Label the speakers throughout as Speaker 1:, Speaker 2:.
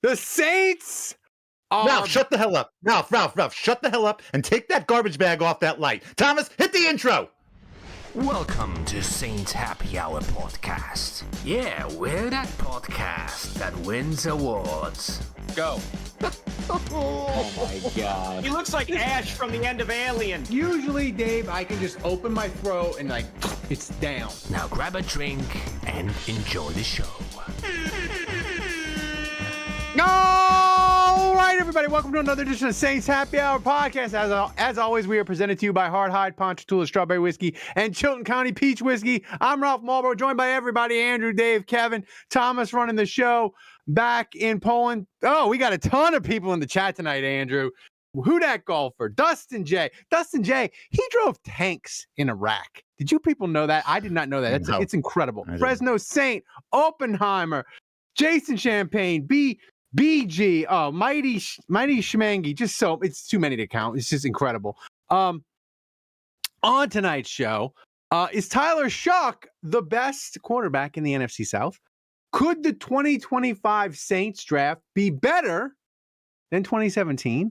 Speaker 1: The Saints are...
Speaker 2: Ralph, shut the hell up. Ralph, shut the hell up and take that garbage bag off that light. Thomas, hit the intro.
Speaker 3: Welcome to Saints Happy Hour Podcast. Yeah, we're that podcast that wins awards.
Speaker 4: Go.
Speaker 1: Oh my God.
Speaker 4: He looks like Ash from the end of Alien.
Speaker 1: Usually, Dave, I can just open my throat and it's down.
Speaker 3: Now grab a drink and enjoy the show.
Speaker 1: All right, everybody, welcome to another edition of Saints Happy Hour Podcast. As always, we are presented to you by Hard Hide, Ponchatoula Strawberry Whiskey, and Chilton County Peach Whiskey. I'm Ralph Marlboro, joined by everybody, Andrew, Dave, Kevin, Thomas running the show back in Poland. Oh, we got a ton of people in the chat tonight, Andrew. Who dat golfer? Dustin J. He drove tanks in Iraq. Did you people know that? I did not know that. It's incredible. Fresno Saint, Oppenheimer, Jason Champagne, BG, oh, Mighty Schmangy, it's too many to count. It's just incredible. On tonight's show, is Tyler Shough the best quarterback in the NFC South? Could the 2025 Saints draft be better than 2017?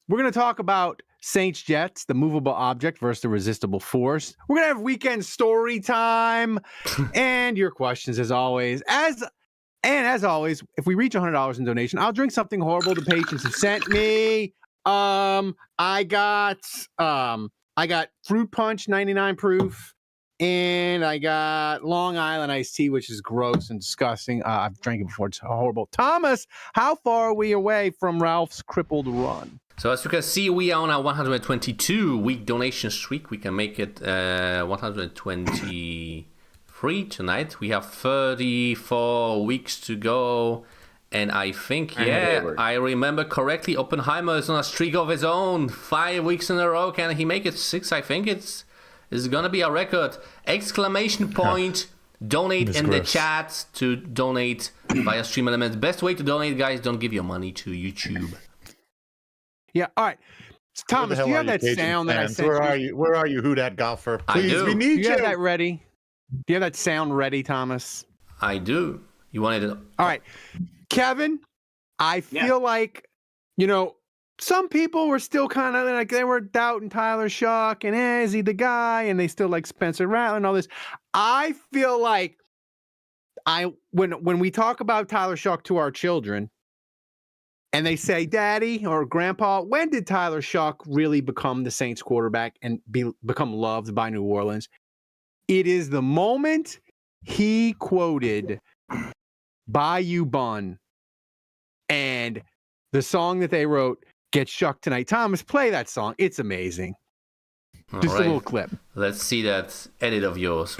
Speaker 1: We're going to talk about Saints Jets, the movable object versus the resistible force. We're going to have weekend story time and your questions as always. As always, if we reach $100 in donation, I'll drink something horrible the patrons have sent me. I got fruit punch 99 proof, and I got Long Island iced tea, which is gross and disgusting. I've drank it before; it's horrible. Thomas, how far are we away from Ralph's crippled run?
Speaker 3: So as you can see, we are on our 122-week donation streak. We can make it 123 tonight. We have 34 weeks to go, and I think, I remember correctly, Oppenheimer is on a streak of his own. 5 weeks in a row. Can he make it 6? I think it's gonna be a record. Exclamation point. Donate in the chat to donate via Stream Elements. Best way to donate, guys, don't give your money to YouTube.
Speaker 1: Yeah, all right. Thomas, do you have that sound that I sent you?
Speaker 2: Where are you, who dat golfer? Please, we need you.
Speaker 1: Do you have that ready? Do you have that sound ready, Thomas?
Speaker 3: I do. You wanted it?
Speaker 1: All right. Kevin, I feel like, some people were still kind of like, they were doubting Tyler Shough and is he the guy? And they still like Spencer Rattler and all this. I feel like when we talk about Tyler Shough to our children and they say, Daddy or Grandpa, when did Tyler Shough really become the Saints quarterback and become loved by New Orleans? It is the moment he quoted Bayou Bun and the song that they wrote, Get Shoughed Tonight. Thomas, play that song. It's amazing. Just a little clip.
Speaker 3: Let's see that edit of yours.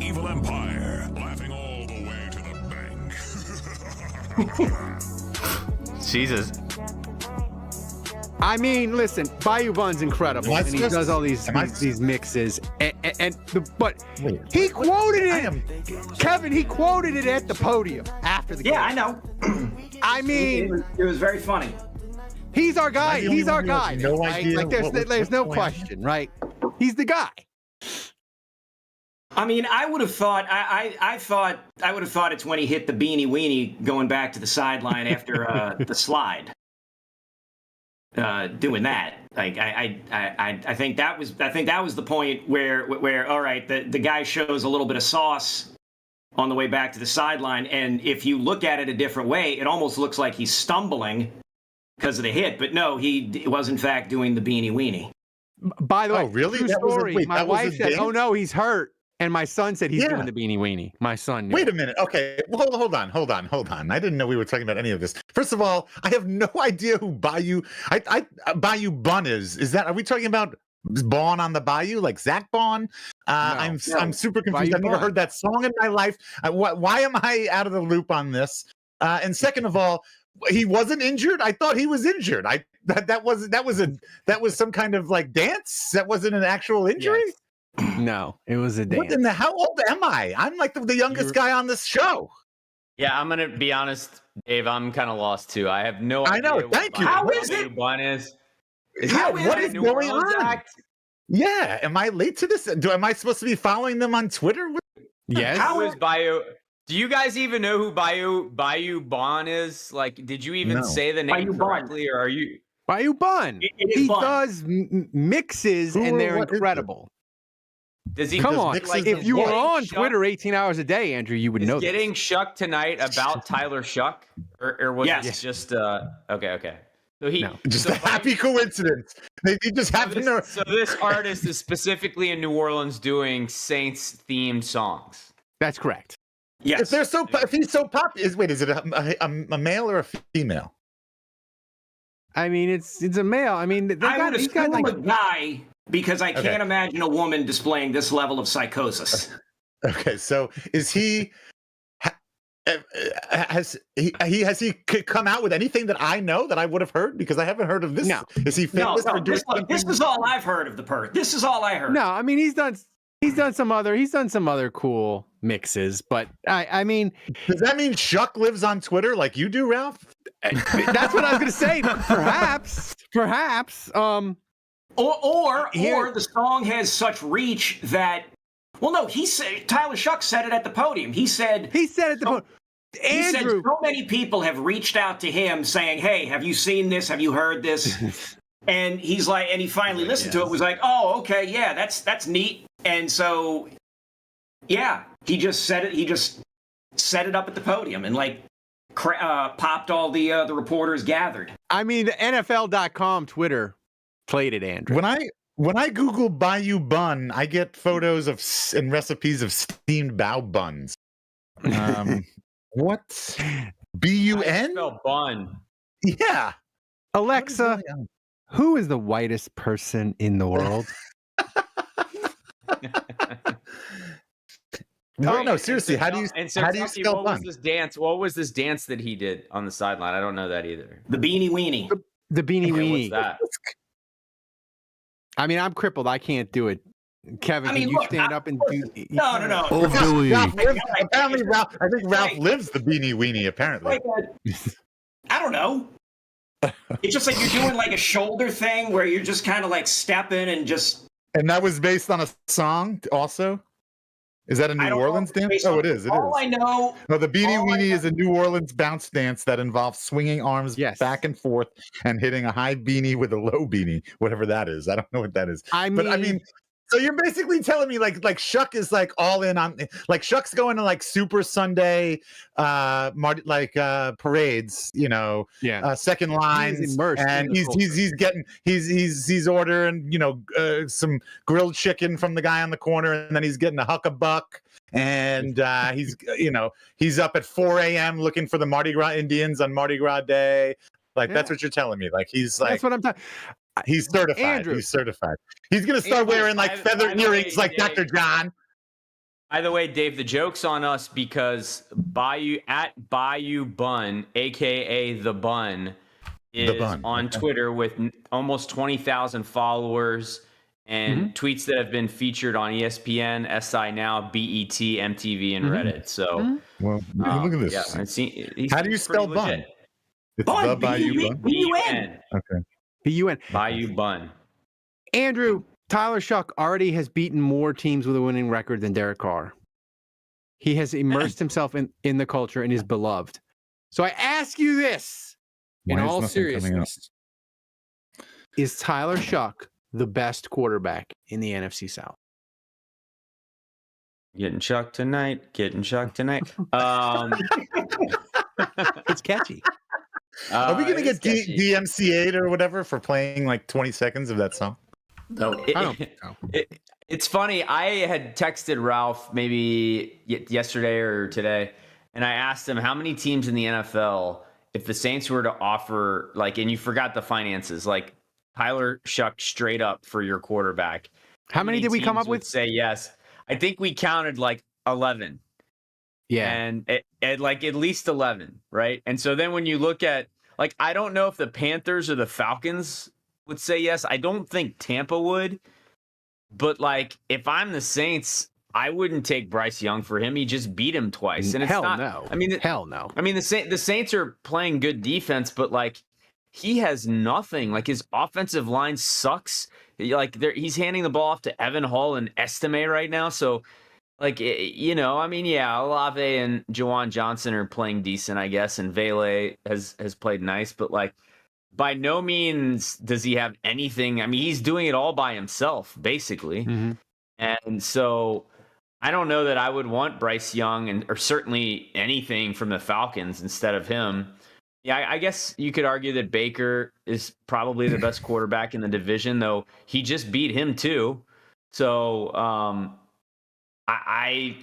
Speaker 5: Evil Empire, laughing all the way to the bank.
Speaker 3: Jesus.
Speaker 1: I mean, listen, Bayou Bun's incredible, and he does all these mixes. But he quoted it. Kevin, he quoted it at the podium after the game.
Speaker 4: Yeah, I know.
Speaker 1: I mean,
Speaker 4: it was very funny.
Speaker 1: He's our guy. He's our guy.
Speaker 2: No idea.
Speaker 1: Like there's no question, right? He's the guy.
Speaker 4: I mean, I would have thought. I would have thought it's when he hit the beanie weenie going back to the sideline after the slide. Doing that, like I think that was the point where all right, the guy shows a little bit of sauce on the way back to the sideline, and if you look at it a different way, it almost looks like he's stumbling because of the hit, but no, he was in fact doing the beanie weenie.
Speaker 1: By the way,
Speaker 2: really?
Speaker 1: True story. My wife said, "Oh no, he's hurt." And my son said he's doing the beanie weenie. My son knew.
Speaker 2: Wait a minute. Okay. Well, hold on. I didn't know we were talking about any of this. First of all, I have no idea who Bayou Bun is. Is that, are we talking about Bawn on the Bayou? Like Zach Bawn? I'm super confused.
Speaker 1: Bayou
Speaker 2: I've never
Speaker 1: Bun.
Speaker 2: heard that song in my life. Why am I out of the loop on this? And second of all, he wasn't injured. I thought he was injured. That was some kind of like dance. That wasn't an actual injury.
Speaker 1: Yes. No, it was a dance.
Speaker 2: How old am I? I'm like the youngest guy on this show.
Speaker 6: Yeah, I'm gonna be honest, Dave. I'm kind of lost too. I have no idea.
Speaker 2: I know. Thank you.
Speaker 4: How is it?
Speaker 6: One is
Speaker 2: what is going on?
Speaker 6: Act?
Speaker 2: Yeah, am I late to this? Am I supposed to be following them on Twitter?
Speaker 1: Yes.
Speaker 6: How is Bayou? Do you guys even know who Bayou Bon is? Like, did you even say the name
Speaker 4: Bayou
Speaker 6: correctly, or are you?
Speaker 1: Bayou Bun.
Speaker 4: It is
Speaker 1: He
Speaker 4: Bun.
Speaker 1: does mixes, and they're incredible.
Speaker 6: Does he?
Speaker 1: Come on,
Speaker 2: mixes
Speaker 1: if you were on
Speaker 6: Shoughed-
Speaker 1: Twitter 18 hours a day, Andrew, you would know this.
Speaker 6: Getting Shoughed tonight about Tyler Shough, or was
Speaker 4: Yes.
Speaker 6: it just okay? So he
Speaker 2: Just
Speaker 6: so
Speaker 2: a happy coincidence. They just happen to.
Speaker 6: So this artist is specifically in New Orleans doing Saints themed songs.
Speaker 1: That's correct.
Speaker 4: Yes.
Speaker 2: If he's so popular, is it a male or a female?
Speaker 1: I mean, it's a male. I mean,
Speaker 4: He's got
Speaker 1: like
Speaker 4: a guy because I can't imagine a woman displaying this level of psychosis.
Speaker 2: Okay, so is he? Has he come out with anything that I know that I would have heard? Because I haven't heard of this.
Speaker 1: No.
Speaker 2: Is he famous for doing something?
Speaker 4: This is all I've heard of the perk. This is all I heard.
Speaker 1: No, I mean he's done some other cool mixes, but I mean,
Speaker 2: Does that mean Shough lives on Twitter like you do, Ralph?
Speaker 1: that's what I was gonna say. Perhaps.
Speaker 4: Or the song has such reach that. Well, no, Tyler Shough said it at the podium. He said
Speaker 1: He said at the point.
Speaker 4: He said
Speaker 1: Andrew,
Speaker 4: so many people have reached out to him saying, "Hey, have you seen this? Have you heard this?" And he's like, and he finally listened to it. Was like, "Oh, okay, yeah, that's neat." And so, yeah, he just said it. He just set it up at the podium and like popped all the reporters gathered.
Speaker 1: I mean, the NFL.com Twitter played it, Andrew.
Speaker 2: When I Google Bayou Bun, I get photos of and recipes of steamed bao buns. What? B-U-N?
Speaker 6: Spell bun.
Speaker 2: Yeah.
Speaker 1: Alexa, who is the whitest person in the world?
Speaker 2: No, seriously. How do you spell
Speaker 6: what
Speaker 2: bun?
Speaker 6: was this dance? What was this dance that he did on the sideline? I don't know that either.
Speaker 4: The Beanie Weenie.
Speaker 1: The Beanie Weenie.
Speaker 6: What's that?
Speaker 1: I mean, I'm crippled. I can't do it. Kevin, can you stand up and do?
Speaker 4: No.
Speaker 2: Apparently, Ralph. I think Ralph lives the Beanie Weenie. Apparently,
Speaker 4: I don't know. It's just like you're doing like a shoulder thing where you're just kind of like stepping and just.
Speaker 2: And that was based on a song, also. Is that a New Orleans dance? Oh, it is.
Speaker 4: All I know.
Speaker 2: No, the Beanie Weenie is a New Orleans bounce dance that involves swinging arms back and forth and hitting a high beanie with a low beanie, whatever that is. I don't know what that is. I mean, so you're basically telling me like Shough is like all in on like Shough's going to like Super Sunday parades, second lines, he's ordering some grilled chicken from the guy on the corner, and then he's getting a huck-a-buck, and he's up at 4 a.m. looking for the Mardi Gras Indians on Mardi Gras Day. That's what you're telling me. Like he's like
Speaker 1: that's what I'm talking.
Speaker 2: He's certified.
Speaker 1: Andrew.
Speaker 2: He's certified. He's gonna start wearing like feather earrings like Dr. John.
Speaker 6: By the way, Dave, the joke's on us because Bayou Bun, aka the Bun, is on Twitter with almost 20,000 followers and tweets that have been featured on ESPN, SI Now, BET, MTV, and Reddit. So,
Speaker 2: well, look at this.
Speaker 6: Yeah,
Speaker 2: how do you spell Bun?
Speaker 6: Legit.
Speaker 2: It's
Speaker 4: Bun,
Speaker 2: the Bayou Bun.
Speaker 4: B-U-N.
Speaker 2: Okay.
Speaker 1: B-U-N.
Speaker 6: Bayou Bun.
Speaker 1: Andrew, Tyler Shough already has beaten more teams with a winning record than Derek Carr. He has immersed himself in the culture and is beloved. So I ask you this, in all seriousness, is Tyler Shough the best quarterback in the NFC South?
Speaker 6: Getting Shoughed tonight.
Speaker 1: It's catchy.
Speaker 2: Are we going to get DMCA'd or whatever for playing like 20 seconds of that song?
Speaker 3: No.
Speaker 6: It's funny. I had texted Ralph maybe yesterday or today, and I asked him how many teams in the NFL, if the Saints were to offer, like, and you forgot the finances, like Tyler Shough straight up for your quarterback.
Speaker 1: How many did we come up with?
Speaker 6: Say yes. I think we counted like 11.
Speaker 1: Yeah.
Speaker 6: And at like at least 11, right? And so then when you look at, like, I don't know if the Panthers or the Falcons would say yes. I don't think Tampa would. But, like, if I'm the Saints, I wouldn't take Bryce Young for him. He just beat him twice. And it's
Speaker 1: hell no.
Speaker 6: I mean,
Speaker 1: hell no.
Speaker 6: I mean, the Saints are playing good defense, but, like, he has nothing. Like, his offensive line sucks. Like, he's handing the ball off to Evan Hall and Estime right now. So, Like, I mean, yeah, Olave and Juwan Johnson are playing decent, I guess, and Vele has played nice, but like, by no means does he have anything. I mean, he's doing it all by himself, basically.
Speaker 1: Mm-hmm.
Speaker 6: And so I don't know that I would want Bryce Young or certainly anything from the Falcons instead of him. Yeah, I guess you could argue that Baker is probably the best quarterback in the division, though he just beat him too. So I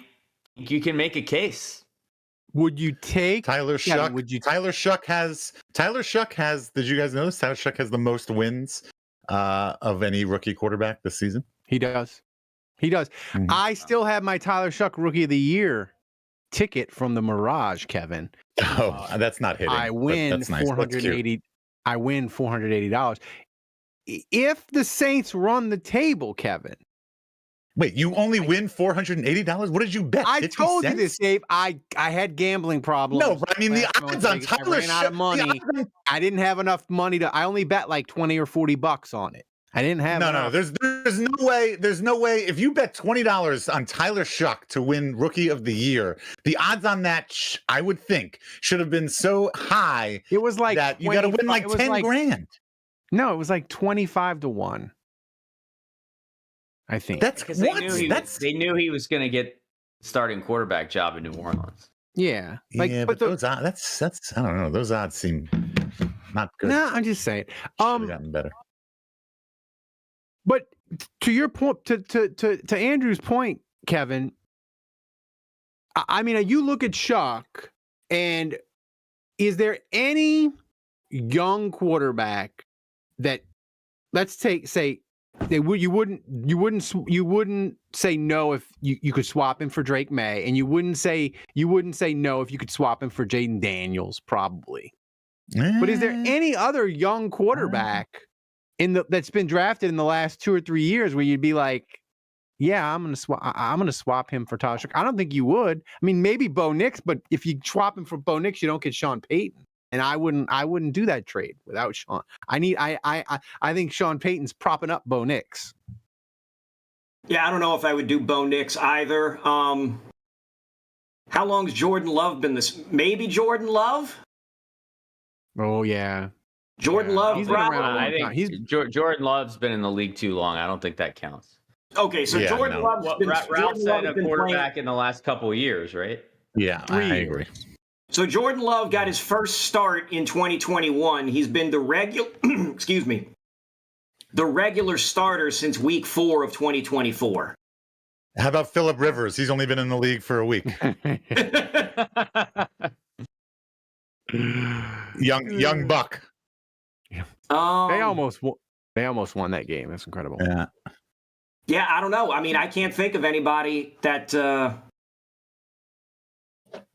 Speaker 6: think you can make a case.
Speaker 1: Would you take
Speaker 2: Tyler Shough? Tyler Shough has. Did you guys notice Tyler Shough has the most wins of any rookie quarterback this season?
Speaker 1: He does. Mm-hmm. I still have my Tyler Shough Rookie of the Year ticket from the Mirage, Kevin.
Speaker 2: Oh, that's not hitting.
Speaker 1: I win $480. I win $480. If the Saints run the table, Kevin.
Speaker 2: Wait, you only win $480? What did you bet?
Speaker 1: I told you this, Dave. I had gambling problems.
Speaker 2: No, but I mean the odds on Tyler
Speaker 1: I ran out of money. I didn't have enough money I only bet like 20 or $40 on it. I didn't have
Speaker 2: No. There's no way. If you bet $20 on Tyler Shough to win Rookie of the Year, the odds on that I would think should have been so high.
Speaker 1: It was like
Speaker 2: that you got to win like 10 grand.
Speaker 1: No, it was like 25-1. I think
Speaker 6: that's because they knew he was going to get starting quarterback job in New Orleans.
Speaker 1: Yeah,
Speaker 2: but those odds, that's I don't know. Those odds seem not good.
Speaker 1: No, I'm just saying.
Speaker 2: Gotten better.
Speaker 1: But to your point, to Andrew's point, Kevin. I mean, you look at Shough, and is there any young quarterback that you wouldn't say no if you could swap him for Drake May, and you wouldn't say no if you could swap him for Jaden Daniels, probably. But is there any other young quarterback that's been drafted in the last 2 or 3 years where you'd be like, yeah, I'm gonna swap him for Tyler Shough? I don't think you would. I mean, maybe Bo Nix, but if you swap him for Bo Nix, you don't get Sean Payton. And I wouldn't do that trade without Sean. I think Sean Payton's propping up Bo Nix.
Speaker 4: Yeah, I don't know if I would do Bo Nix either. How long's Jordan Love been this? Maybe Jordan Love?
Speaker 1: Oh yeah.
Speaker 4: Jordan Love.
Speaker 1: He's been around
Speaker 6: I think Jordan Love's been in the league too long. I don't think that counts.
Speaker 4: Okay, so Jordan Love's been
Speaker 6: Ralph said a quarterback in the last couple of years, right?
Speaker 2: Yeah, I agree.
Speaker 4: So Jordan Love got his first start in 2021. He's been the regular starter since week 4 of 2024.
Speaker 2: How about Phillip Rivers? He's only been in the league for a week. young buck.
Speaker 1: They almost won that game. That's incredible.
Speaker 4: Yeah, I don't know. I mean, I can't think of anybody that.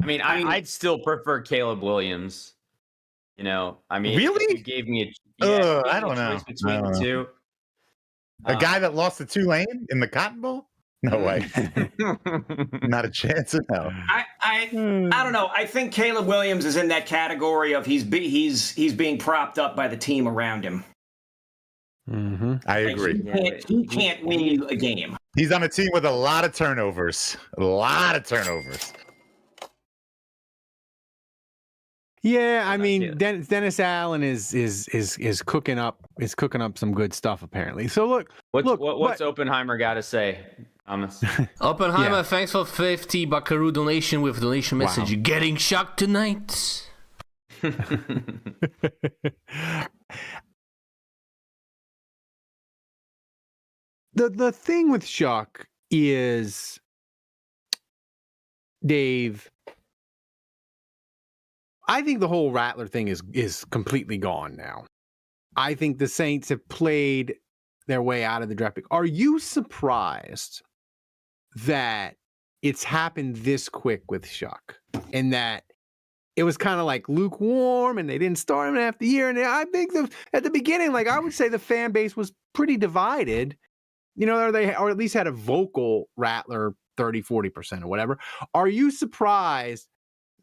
Speaker 6: I mean, I'd still prefer Caleb Williams. I mean,
Speaker 2: really?
Speaker 6: If you gave me I
Speaker 2: don't know.
Speaker 6: Between the two.
Speaker 2: A guy that lost to Tulane in the Cotton Bowl? No way. Not a chance in hell.
Speaker 4: I don't know. I think Caleb Williams is in that category of he's being propped up by the team around him.
Speaker 1: Mm-hmm.
Speaker 2: I agree.
Speaker 4: He can't win you a game.
Speaker 2: He's on a team with a lot of turnovers.
Speaker 1: Yeah, I mean, Dennis Allen is cooking up some good stuff apparently. So look,
Speaker 6: what's Oppenheimer got to say?
Speaker 3: Oppenheimer, thanks for 50 Buckaroo donation with donation message. You're getting shocked tonight.
Speaker 1: The thing with Shough is, Dave, I think the whole Rattler thing is completely gone now. I think the Saints have played their way out of the draft pick. Are you surprised that it's happened this quick with Shough, and that it was kind of like lukewarm and they didn't start him half the year? And I think at the beginning, like I would say the fan base was pretty divided, or at least had a vocal Rattler 30-40% or whatever. Are you surprised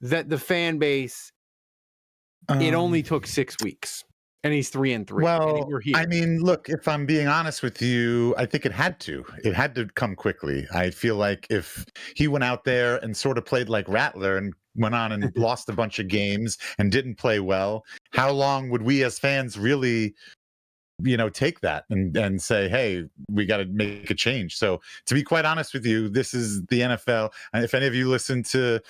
Speaker 1: that the fan base, it only took 6 weeks? And he's 3-3.
Speaker 2: Well,
Speaker 1: we're here.
Speaker 2: I mean, look, if I'm being honest with you, I think it had to come quickly. I feel like if he went out there and sort of played like Rattler and went on and lost a bunch of games and didn't play well, how long would we as fans really, take that and say, hey, we got to make a change? So to be quite honest with you, this is the NFL. And if any of you listen to,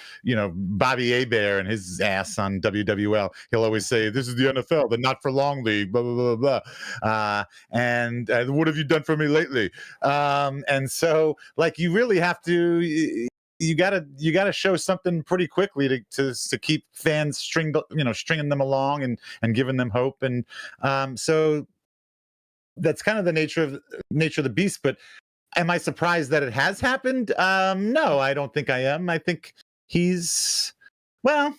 Speaker 2: Bobby Hebert and his ass on WWL, he'll always say, this is the NFL, the not for long league, blah, blah, blah, blah. And what have you done for me lately? And so like, you really have to, you gotta show something pretty quickly to keep fans stringing them along and giving them hope. And so that's kind of the nature of the beast. But am I surprised that it has happened? No, I don't think I am. I think he's, well,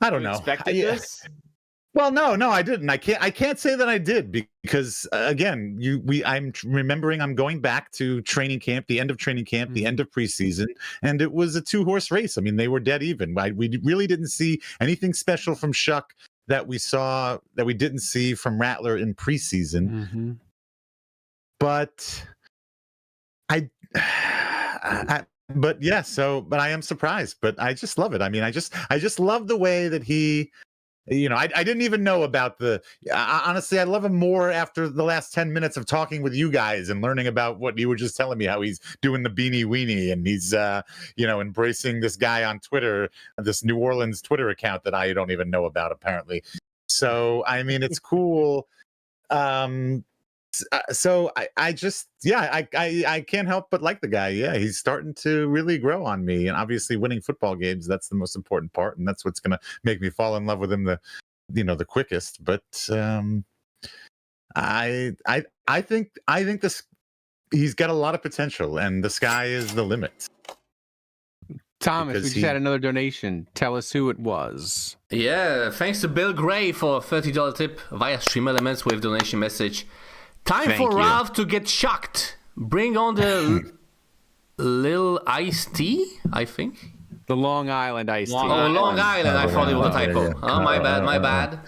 Speaker 2: I don't know.
Speaker 6: Expected this?
Speaker 2: Well, no, I didn't. I can't say that I did because again, I'm remembering I'm going back to training camp, the end of training camp, the end of preseason, and it was a 2-horse race. I mean, they were dead even. We really didn't see anything special from Shough that we didn't see from Rattler in preseason. But but I am surprised, but I just love it. I mean, I just love the way that he, I didn't even know about honestly, I love him more after the last 10 minutes of talking with you guys and learning about what you were just telling me, how he's doing the beanie weenie and he's, embracing this guy on Twitter, this New Orleans Twitter account that I don't even know about apparently. So, I mean, it's cool. So I can't help but like the guy. Yeah, he's starting to really grow on me, and obviously winning football games, that's the most important part, and that's what's going to make me fall in love with him the quickest. But I think he's got a lot of potential, and the sky is the limit.
Speaker 1: Thomas, we just had another donation. Tell us who it was.
Speaker 3: Yeah, thanks to Bill Gray for a $30 tip via Stream Elements with donation message. Time for Ralph to get shocked. Bring on the Lil Iced Tea, I think.
Speaker 1: The Long Island Iced Tea.
Speaker 3: Long Island. I thought it was a typo.
Speaker 2: Yeah.
Speaker 3: Oh, my bad.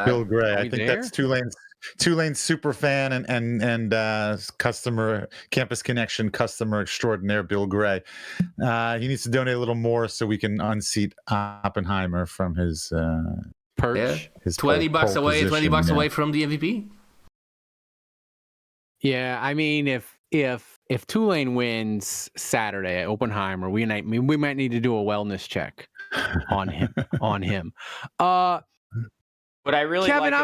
Speaker 2: Bill Gray. I think that's Tulane's super fan and customer, Campus Connection customer extraordinaire, Bill Gray. He needs to donate a little more so we can unseat Oppenheimer from his
Speaker 1: perch.
Speaker 3: Yeah.
Speaker 2: His
Speaker 3: $20
Speaker 2: pole
Speaker 3: away.
Speaker 2: position,
Speaker 3: $20 away from the MVP.
Speaker 1: Yeah, I mean, if Tulane wins Saturday at Oppenheimer, we might need to do a wellness check on him.
Speaker 6: What I really
Speaker 1: Kevin,
Speaker 6: like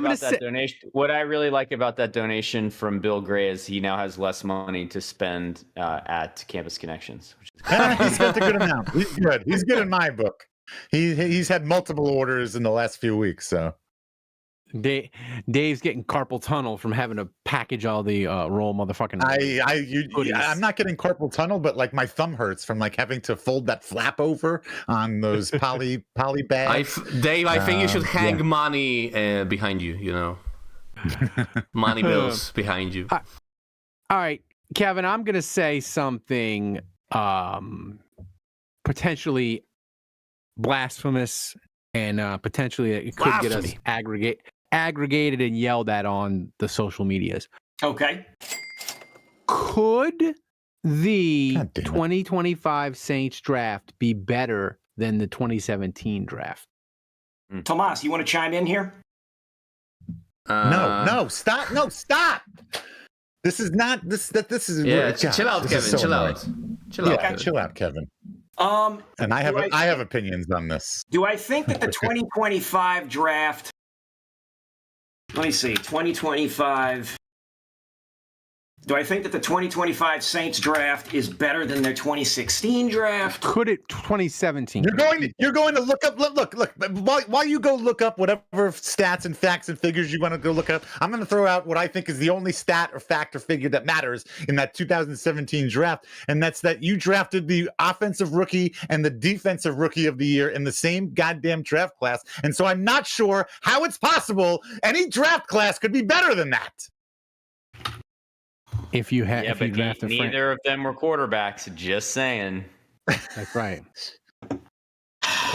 Speaker 6: about that donation from Bill Gray is he now has less money to spend at Campus Connections.
Speaker 2: He's got a good amount. He's good. He's good in my book. He's had multiple orders in the last few weeks, so.
Speaker 1: Dave's getting carpal tunnel from having to package all the roll motherfucking.
Speaker 2: I'm not getting carpal tunnel, but like my thumb hurts from like having to fold that flap over on those poly bags.
Speaker 3: Dave, I think you should hang money behind you. Money bills behind you.
Speaker 1: All right, Kevin, I'm gonna say something potentially blasphemous and potentially it could get us aggregated and yelled at on the social medias.
Speaker 4: Okay.
Speaker 1: Could the 2025 Saints draft be better than the 2017 draft?
Speaker 4: Tomas, you want to chime in here?
Speaker 2: No, stop. This is not this. This is
Speaker 3: chill out, Kevin. Chill out,
Speaker 2: Kevin. And I have opinions on this.
Speaker 4: Do I think that the 2025 draft? Let me see. 2025. Do I think that the 2025 Saints draft is better than their 2016 draft?
Speaker 1: Could it 2017?
Speaker 2: You're going to look up. Look. While you go look up whatever stats and facts and figures you want to go look up, I'm going to throw out what I think is the only stat or fact or figure that matters in that 2017 draft, and that's that you drafted the offensive rookie and the defensive rookie of the year in the same goddamn draft class. And so I'm not sure how it's possible any draft class could be better than that.
Speaker 1: If you have,
Speaker 6: neither of them were quarterbacks. Just saying.
Speaker 1: That's right.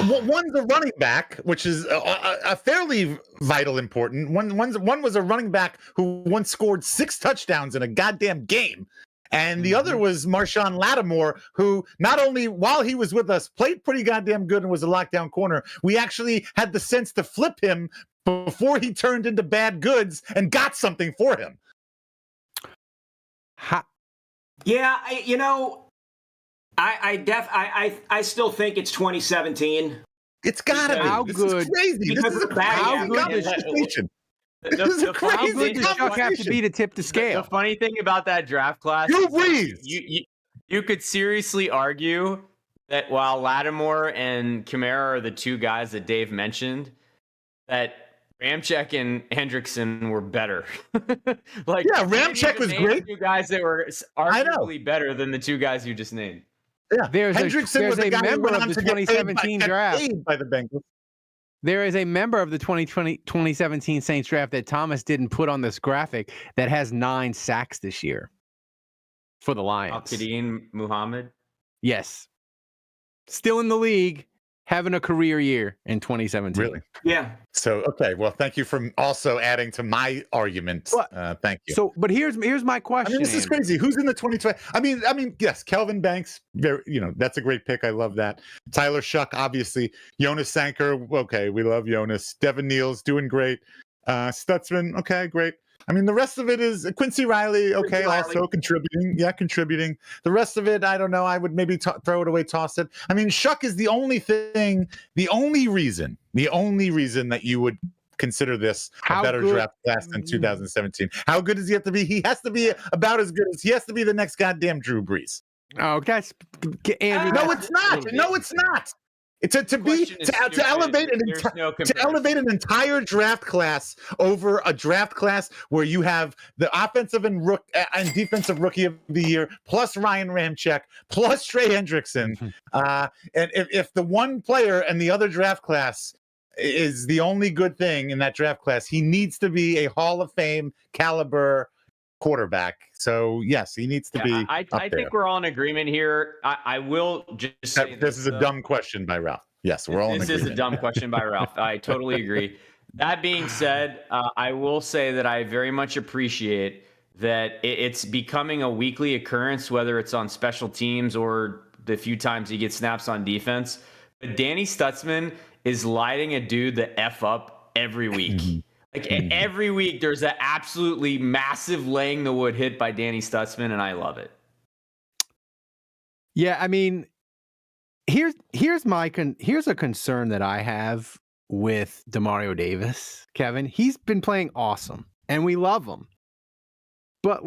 Speaker 2: One's a running back, which is a fairly vital important. One was a running back who once scored 6 touchdowns in a goddamn game. And the other was Marshawn Lattimore, who not only while he was with us played pretty goddamn good and was a lockdown corner, we actually had the sense to flip him before he turned into bad goods and got something for him.
Speaker 4: Yeah, I still think it's 2017.
Speaker 2: It's gotta be.
Speaker 1: How
Speaker 2: this
Speaker 1: good?
Speaker 2: Is crazy. This is a
Speaker 1: how good does
Speaker 2: conversation.
Speaker 6: The
Speaker 1: How good does Shough have to be to tip the scale?
Speaker 6: The funny thing about that draft class,
Speaker 2: Drew Brees.
Speaker 6: You could seriously argue that while Lattimore and Kamara are the 2 guys that Dave mentioned, that Ramczyk and Hendrickson were better.
Speaker 2: Ramczyk was great.
Speaker 6: 2 guys that were arguably better than the 2 guys you just named.
Speaker 2: Yeah,
Speaker 1: there's a member of the 2017 draft
Speaker 2: by the Bengals.
Speaker 1: There is a member of the 2017 Saints draft that Thomas didn't put on this graphic that has 9 sacks this year for the Lions.
Speaker 6: Al-Qadim Muhammad?
Speaker 1: Yes. Still in the league, having a career year in 2017.
Speaker 2: Really?
Speaker 4: Yeah.
Speaker 2: So, okay. Well, thank you for also adding to my argument. Thank you.
Speaker 1: So, but here's my question.
Speaker 2: I mean, this is crazy. Who's in the 2020? I mean, yes, Kelvin Banks. Very, that's a great pick. I love that. Tyler Shough, obviously. Jonas Sanker. Okay, we love Jonas. Devin Neal's doing great. Stutzman. Okay, great. I mean, the rest of it is Quincy Riley. Okay, also contributing. Yeah, contributing. The rest of it, I don't know. I would maybe throw it away, toss it. I mean, Shough is the only reason that you would consider this a better draft class than 2017. How good does he have to be? He has to be about as good as he has to be the next goddamn Drew Brees.
Speaker 1: Oh, that's Andrew.
Speaker 2: No, it's not. No, it's not. It's to elevate an entire draft class over a draft class where you have the offensive and defensive rookie of the year plus Ryan Ramczyk plus Trey Hendrickson, and if the one player in the other draft class is the only good thing in that draft class, he needs to be a Hall of Fame caliber quarterback. So yes, he needs to be.
Speaker 6: I think we're all in agreement here. I will just say
Speaker 2: this is a dumb question by Ralph. Yes, we're all in agreement.
Speaker 6: This is a dumb question by Ralph. I totally agree. That being said, I will say that I very much appreciate that it's becoming a weekly occurrence, whether it's on special teams or the few times he gets snaps on defense. But Danny Stutzman is lighting a dude the F up every week. Every week, there's an absolutely massive laying the wood hit by Danny Stutzman, and I love it.
Speaker 1: Yeah, I mean, here's a concern that I have with Demario Davis, Kevin. He's been playing awesome, and we love him. But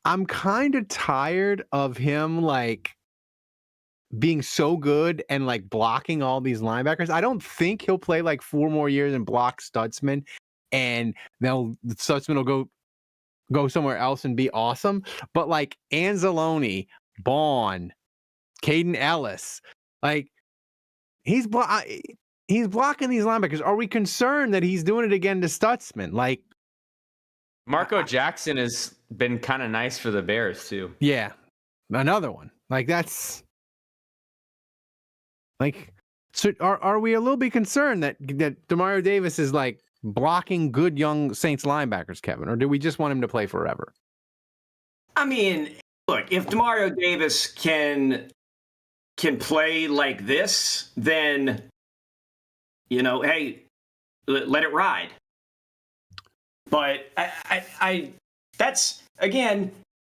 Speaker 1: I'm kind of tired of him being so good and blocking all these linebackers. I don't think he'll play 4 more years and block Stutzman. And Stutzman will go somewhere else and be awesome. But Anzalone, Bond, Caden Ellis, he's blocking these linebackers. Are we concerned that he's doing it again to Stutzman?
Speaker 6: Marco Jackson has been kind of nice for the Bears too.
Speaker 1: Yeah, another one. That's so. Are we a little bit concerned that Demario Davis is blocking good young Saints linebackers, Kevin, or do we just want him to play forever?
Speaker 4: I mean, look, if Demario Davis can play like this, then hey, let it ride. But I that's again,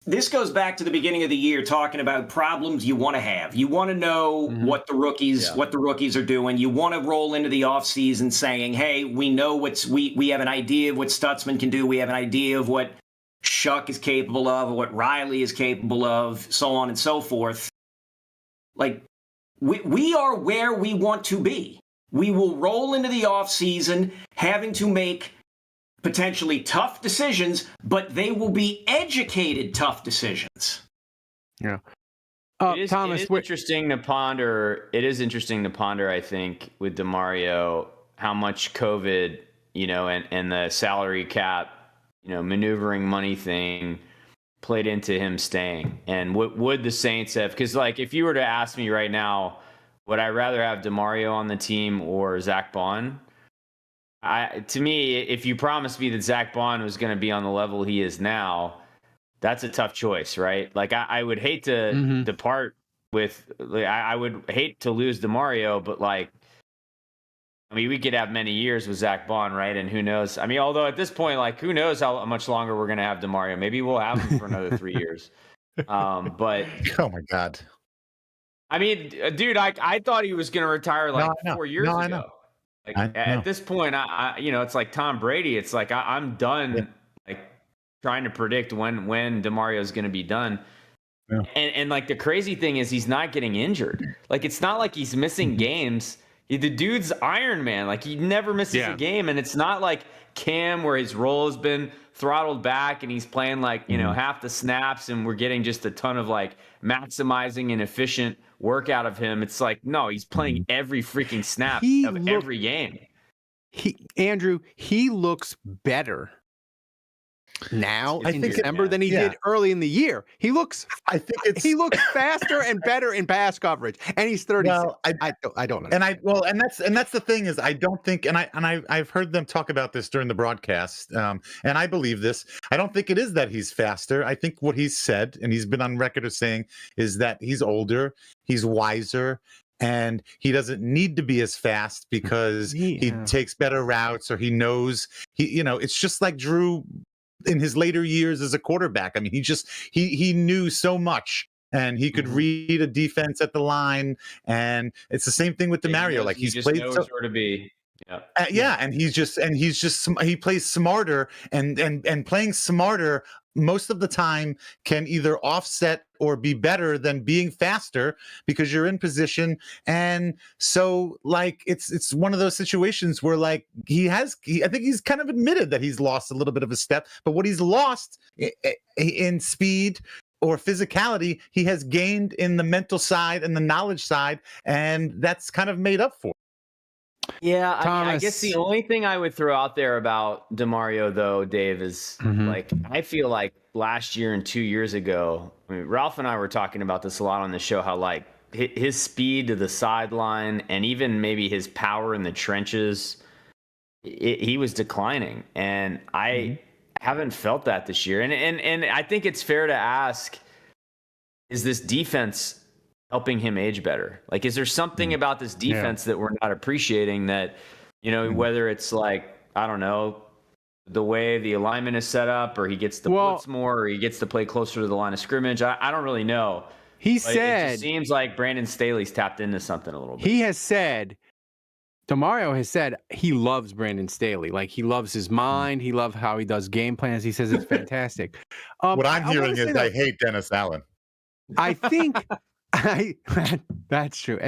Speaker 4: this goes back to the beginning of the year talking about problems you want to have. You want to know what the rookies are doing. You want to roll into the offseason saying, hey, we know we have an idea of what Stutzman can do. We have an idea of what Shough is capable of, or what Riley is capable of, so on and so forth. We are where we want to be. We will roll into the offseason having to make potentially tough decisions, but they will be educated tough decisions.
Speaker 1: Yeah.
Speaker 6: Thomas, it is interesting to ponder. It is interesting to ponder, I think, with Demario, how much COVID, and the salary cap, maneuvering money thing played into him staying. And what would the Saints have? Because, if you were to ask me right now, would I rather have Demario on the team or Zach Bond? To me, if you promised me that Zach Bond was going to be on the level he is now, that's a tough choice, right? Like I would hate to depart with, I would hate to lose Demario, but like, I mean, we could have many years with Zach Bond, right? And who knows? I mean, although at this point, like, who knows how much longer we're going to have Demario? Maybe we'll have him for another 3 years. But
Speaker 2: oh my God.
Speaker 6: I mean, dude, I thought he was going to retire like 4 years ago.
Speaker 2: I know.
Speaker 6: Like, at this point, I it's like Tom Brady. It's like I'm done, like trying to predict when Demario is going to be done. Yeah. And like the crazy thing is he's not getting injured. Like it's not like he's missing games. The dude's Iron Man. Like he never misses a game. And it's not like Cam where his role has been throttled back and he's playing like, half the snaps and we're getting just a ton of like maximizing and efficient work out of him. It's like, no, he's playing every freaking snap of every game.
Speaker 1: Andrew, he looks better now in December than he did early in the year. He looks he looks faster and better in pass coverage, and he's 30. Well, I don't know.
Speaker 2: And that's the thing is I don't think, and I've heard them talk about this during the broadcast, and I believe this. I don't think it is that he's faster. I think what he's said, and he's been on record of saying, is that he's older, he's wiser, and he doesn't need to be as fast because he takes better routes, or he knows it's just like Drew in his later years as a quarterback. I mean, he knew so much, and he could read a defense at the line, and it's the same thing with Demario. Like he's played
Speaker 6: knows where to be.
Speaker 2: And he plays smarter, and playing smarter most of the time can either offset or be better than being faster because you're in position. And so like it's one of those situations where like I think he's kind of admitted that he's lost a little bit of a step, but what he's lost in speed or physicality, he has gained in the mental side and the knowledge side, and that's kind of made up for.
Speaker 6: Yeah, I guess the only thing I would throw out there about Demario, though, Dave, is like I feel like last year and 2 years ago, I mean, Ralph and I were talking about this a lot on the show, how like his speed to the sideline and even maybe his power in the trenches, he was declining, and I haven't felt that this year. And I think it's fair to ask, is this defense helping him age better? Like, is there something about this defense that we're not appreciating that, whether it's like, I don't know, the way the alignment is set up, or he gets to blitz more, or he gets to play closer to the line of scrimmage? I don't really know. It just seems like Brandon Staley's tapped into something a little bit.
Speaker 1: Demario has said he loves Brandon Staley. Like, he loves his mind. He loves how he does game plans. He says it's fantastic.
Speaker 2: What I'm hearing is I hate Dennis Allen.
Speaker 1: I think... that's true.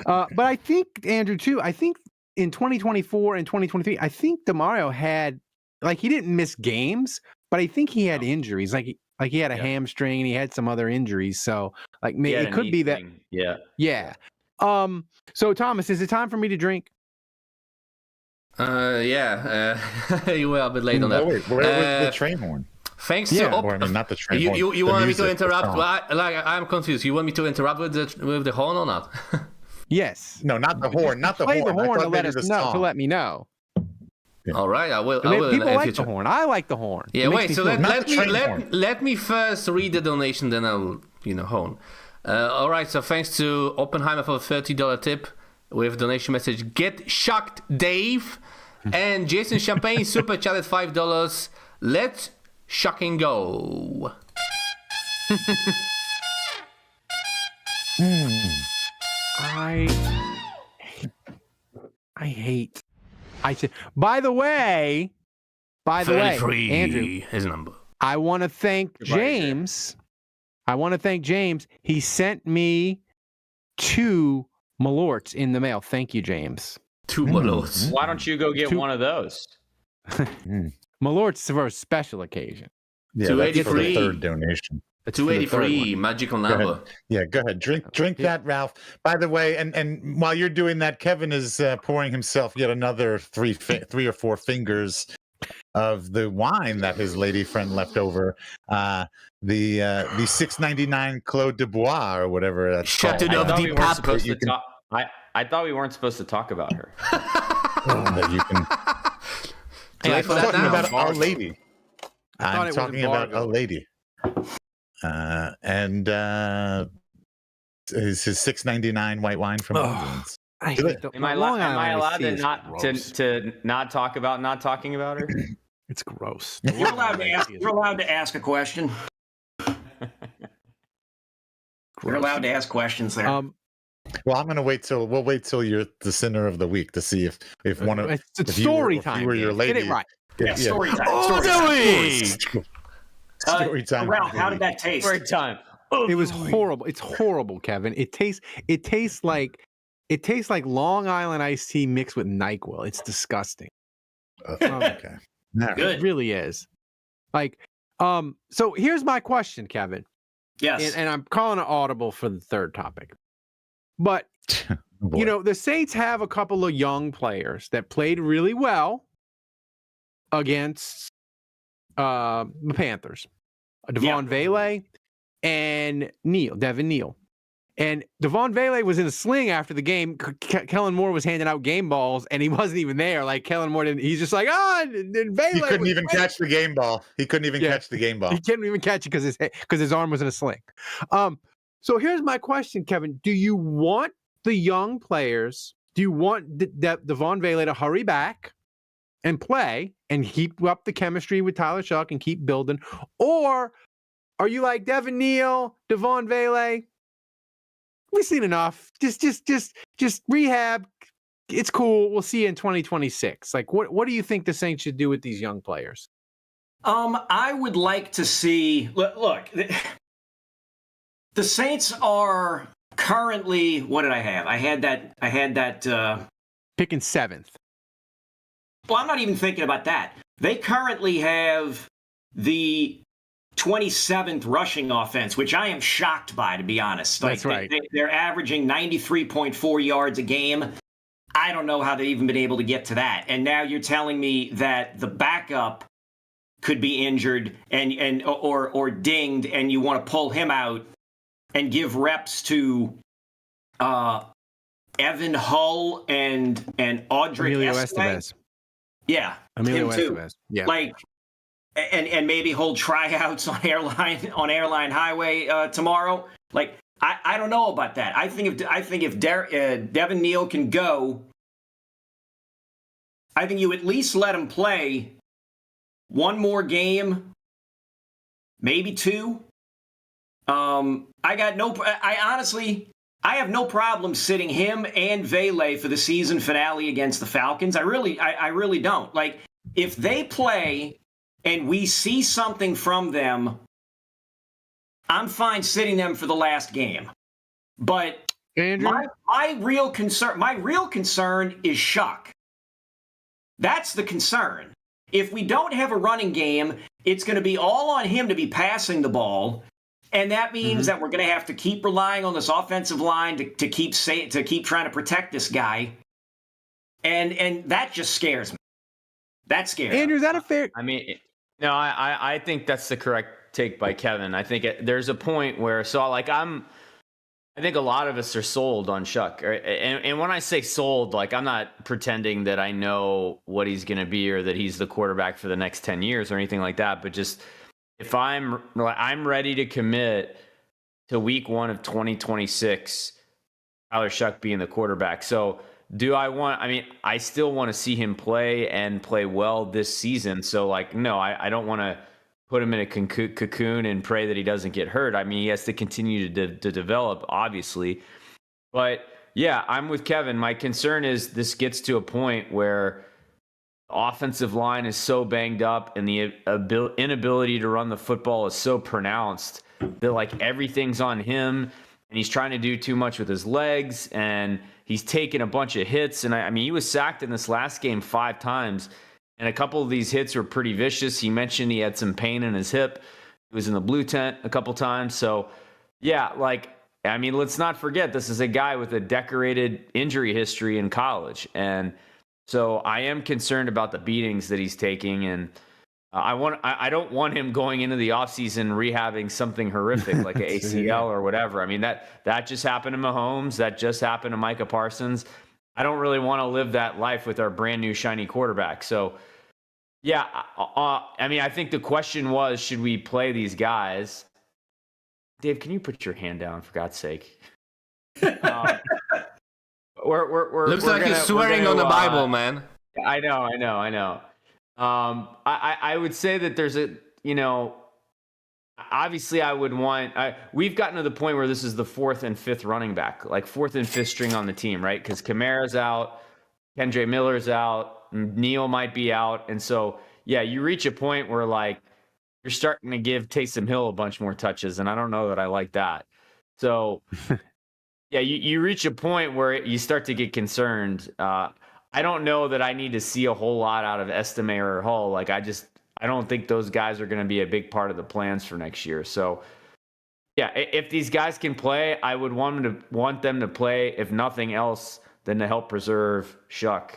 Speaker 1: But I think, Andrew, too, I think in 2024 and 2023, I think Demario had, like, he didn't miss games, but I think he had injuries. Like he had a hamstring and he had some other injuries. So, like, maybe it could be that. Yeah. So, Thomas, is it time for me to drink?
Speaker 3: You were a bit late on that.
Speaker 2: Wait, where was the train horn?
Speaker 3: Thanks to
Speaker 2: not the train horn.
Speaker 3: You want me to interrupt? I'm confused. You want me to interrupt with the horn or not?
Speaker 1: Yes.
Speaker 2: No, not the horn. Not the
Speaker 1: horn.
Speaker 2: Play the horn
Speaker 1: to let us know. To let me know.
Speaker 3: Yeah. All right, I will.
Speaker 1: People like the horn. I like the horn.
Speaker 3: Yeah, wait. So let me first read the donation, then I'll horn. All right. So thanks to Oppenheimer for a $30 tip with donation message. Get shocked, Dave, and Jason Champagne super chatted $5. Let's shocking go. By the way, Andrew, his number.
Speaker 1: I want to thank James. He sent me 2 Malorts in the mail. Thank you, James.
Speaker 3: 2 Malorts.
Speaker 6: Why don't you go get one of those?
Speaker 1: Malorts for a special occasion.
Speaker 2: Yeah, that's for the third donation.
Speaker 3: A 283 magical number.
Speaker 2: Go ahead. Drink that, Ralph. By the way, and while you're doing that, Kevin is pouring himself yet another 3 or 4 fingers of the wine that his lady friend left over. The $6.99 Clos de Bois or whatever that's called.
Speaker 3: Chateau de Pape.
Speaker 6: I thought we weren't supposed to talk about her.
Speaker 2: That you can.
Speaker 3: Too late for that
Speaker 2: talking
Speaker 3: now.
Speaker 2: about our lady.
Speaker 1: thought
Speaker 2: I'm
Speaker 1: it was
Speaker 2: talking about
Speaker 1: embargo.
Speaker 2: a lady. And is his $6.99 white wine from Orleans.
Speaker 1: I
Speaker 2: Do
Speaker 1: hate
Speaker 2: it.
Speaker 1: the,
Speaker 6: Am I
Speaker 1: Long
Speaker 6: allowed
Speaker 1: Island
Speaker 6: to
Speaker 1: iced tea is gross.
Speaker 6: to not talk about not talking about her?
Speaker 1: It's gross.
Speaker 4: You're allowed to ask. You're allowed to ask a question. You're allowed to ask questions there.
Speaker 2: Well, I'm gonna wait till you're the sinner of the week to see if one of
Speaker 1: It's
Speaker 2: if
Speaker 1: story
Speaker 2: you
Speaker 1: time.
Speaker 2: were your
Speaker 1: Dan.
Speaker 2: lady.
Speaker 1: Get it right.
Speaker 4: Yeah, story time.
Speaker 1: Oh,
Speaker 2: Story time.
Speaker 4: Ralph, how did that taste?
Speaker 6: Story time.
Speaker 1: It was horrible. It's horrible, Kevin. It tastes like Long Island iced tea mixed with NyQuil. It's disgusting.
Speaker 2: Okay. All right.
Speaker 1: It
Speaker 4: Good.
Speaker 1: really is. Like, so here's my question, Kevin.
Speaker 4: Yes.
Speaker 1: And I'm calling it audible for the third topic. But
Speaker 2: Boy.
Speaker 1: you know, the Saints have a couple of young players that played really well against the Panthers. Devon Vele and Devin Neal. And Devon Vele was in a sling after the game. Kellen Moore was handing out game balls, and he wasn't even there. Like, Kellen Moore didn't. He's just like, and Vele.
Speaker 2: He couldn't even catch the game ball. He couldn't even catch the game ball.
Speaker 1: He couldn't even catch it because his arm was in a sling. So here's my question, Kevin. Do you want the young players? Do you want Devon Vele to hurry back and play and keep up the chemistry with Tyler Shough and keep building, or are you like Devin Neal, Devon Vele? We've seen enough. Just rehab. It's cool. We'll see you in 2026. Like, what do you think the Saints should do with these young players?
Speaker 4: I would like to see. Look, the Saints are currently. What did I have? I had that.
Speaker 1: Picking 7th.
Speaker 4: Well, I'm not even thinking about that. They currently have the 27th rushing offense, which I am shocked by, to be honest.
Speaker 1: That's right.
Speaker 4: They're averaging 93.4 yards a game. I don't know how they've even been able to get to that. And now you're telling me that the backup could be injured or dinged, and you want to pull him out and give reps to Evan Hull and Audric
Speaker 1: Emilio
Speaker 4: Estevez.
Speaker 1: Estevez.
Speaker 4: Yeah,
Speaker 1: Emilio
Speaker 4: him too.
Speaker 1: Estevez. Yeah.
Speaker 4: Like, and maybe hold tryouts on Airline Highway tomorrow. Like, I don't know about that. I think if Devin Neal can go, I think you at least let him play one more game, maybe 2. I have no problem sitting him and Vele for the season finale against the Falcons. I really don't. Like, if they play and we see something from them, I'm fine sitting them for the last game. But
Speaker 1: Andrew?
Speaker 4: my real concern is Shough. That's the concern. If we don't have a running game, it's going to be all on him to be passing the ball. And that means that we're going to have to keep relying on this offensive line to keep trying to protect this guy. And that just scares me. That scares me.
Speaker 1: Andrew, is that a fair?
Speaker 6: I mean, no, I think that's the correct take by Kevin. I think there's a point where, I think a lot of us are sold on Shough. And when I say sold, like, I'm not pretending that I know what he's going to be or that he's the quarterback for the next 10 years or anything like that. But just, if I'm ready to commit to week 1 of 2026, Tyler Shough being the quarterback. So I still want to see him play and play well this season. So, like, no, I don't want to put him in a cocoon and pray that he doesn't get hurt. I mean, he has to continue to develop, obviously. But yeah, I'm with Kevin. My concern is this gets to a point where the offensive line is so banged up and the inability to run the football is so pronounced that, like, everything's on him, and he's trying to do too much with his legs, and he's taking a bunch of hits. And I mean, he was sacked in this last game 5 times. And a couple of these hits were pretty vicious. He mentioned he had some pain in his hip. He was in the blue tent a couple times. So, yeah, like, I mean, let's not forget, this is a guy with a decorated injury history in college. And so I am concerned about the beatings that he's taking. And I don't want him going into the offseason rehabbing something horrific like an ACL or whatever. I mean, that just happened to Mahomes. That just happened to Micah Parsons. I don't really want to live that life with our brand new shiny quarterback. So, yeah, I mean, I think the question was, should we play these guys? Dave, can you put your hand down, for God's sake?
Speaker 3: Looks like you're swearing on the Bible, man.
Speaker 6: I know. I would say that there's obviously I would want, we've gotten to the point where this is the 4th and 5th running back, like 4th and 5th string on the team, right? Because Kamara's out, Kendre Miller's out, Neal might be out. And so, yeah, you reach a point where like you're starting to give Taysom Hill a bunch more touches. And I don't know that I like that. So, yeah, you reach a point where you start to get concerned. I don't know that I need to see a whole lot out of Estime or Hull. Like, I don't think those guys are going to be a big part of the plans for next year. So, yeah, if these guys can play, I would want them to play, if nothing else, than to help preserve Shough.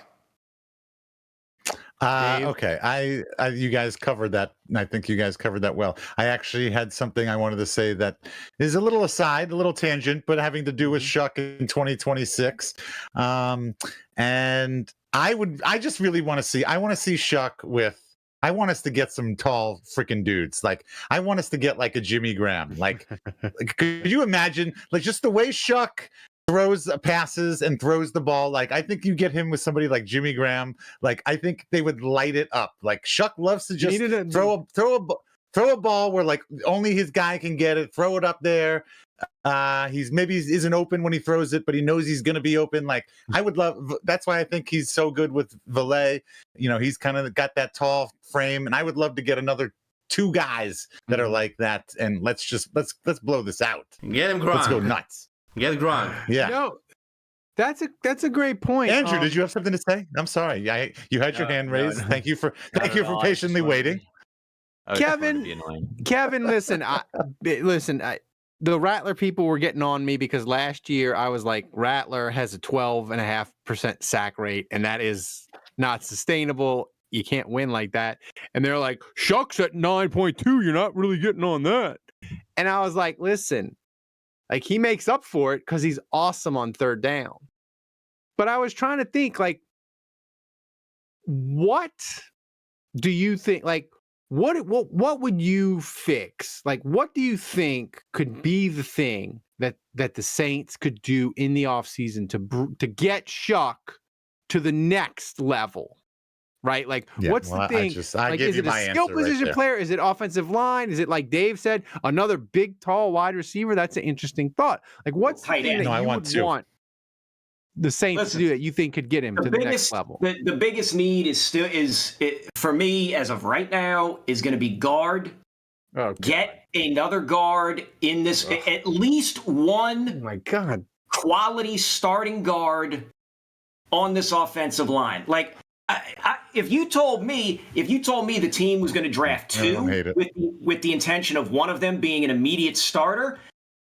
Speaker 2: Okay, you guys covered that. I think you guys covered that well. I actually had something I wanted to say that is a little aside, a little tangent, but having to do with Shough in 2026. And I just really want to see Shough with. I want us to get some tall freaking dudes. Like, I want us to get like a Jimmy Graham. Like could you imagine, like, just the way Shough throws passes and throws the ball? Like, I think you get him with somebody like Jimmy Graham. Like, I think they would light it up. Like, Shough loves to just throw a ball where like only his guy can get it. Throw it up there. He isn't open when he throws it, but he knows he's going to be open. Like, I would love. That's why I think he's so good with Valet. You know, he's kind of got that tall frame, and I would love to get another 2 guys that are like that. And let's blow this out.
Speaker 3: Get him, Gronk.
Speaker 2: Let's go nuts.
Speaker 3: Get Gronk.
Speaker 2: Yeah.
Speaker 1: No, that's a great point.
Speaker 2: Andrew, did you have something to say? I'm sorry. You had your hand raised.
Speaker 6: No.
Speaker 2: Thank you for patiently waiting.
Speaker 1: Kevin, listen, the Rattler people were getting on me because last year I was like, Rattler has a 12.5% sack rate, and that is not sustainable. You can't win like that. And they're like, Shough's at 9.2. You're not really getting on that. And I was like, listen, like, he makes up for it because he's awesome on 3rd down. But I was trying to think, like, what do you think? Like, what would you fix? Like, what do you think could be the thing that the Saints could do in the offseason to get Shough to the next level? Right? Like, what's the thing? Like, is it a skill position player? Is it offensive line? Is it, like Dave said, another big, tall wide receiver? That's an interesting thought. Like, what's the thing that you would want the Saints to do that you think could get him to the next level?
Speaker 4: The biggest need for me, as of right now, is going to be guard. Oh, get another guard in this, at least one.
Speaker 1: Oh my God,
Speaker 4: quality starting guard on this offensive line. Like, if you told me the team was going to draft 2 with the intention of one of them being an immediate starter,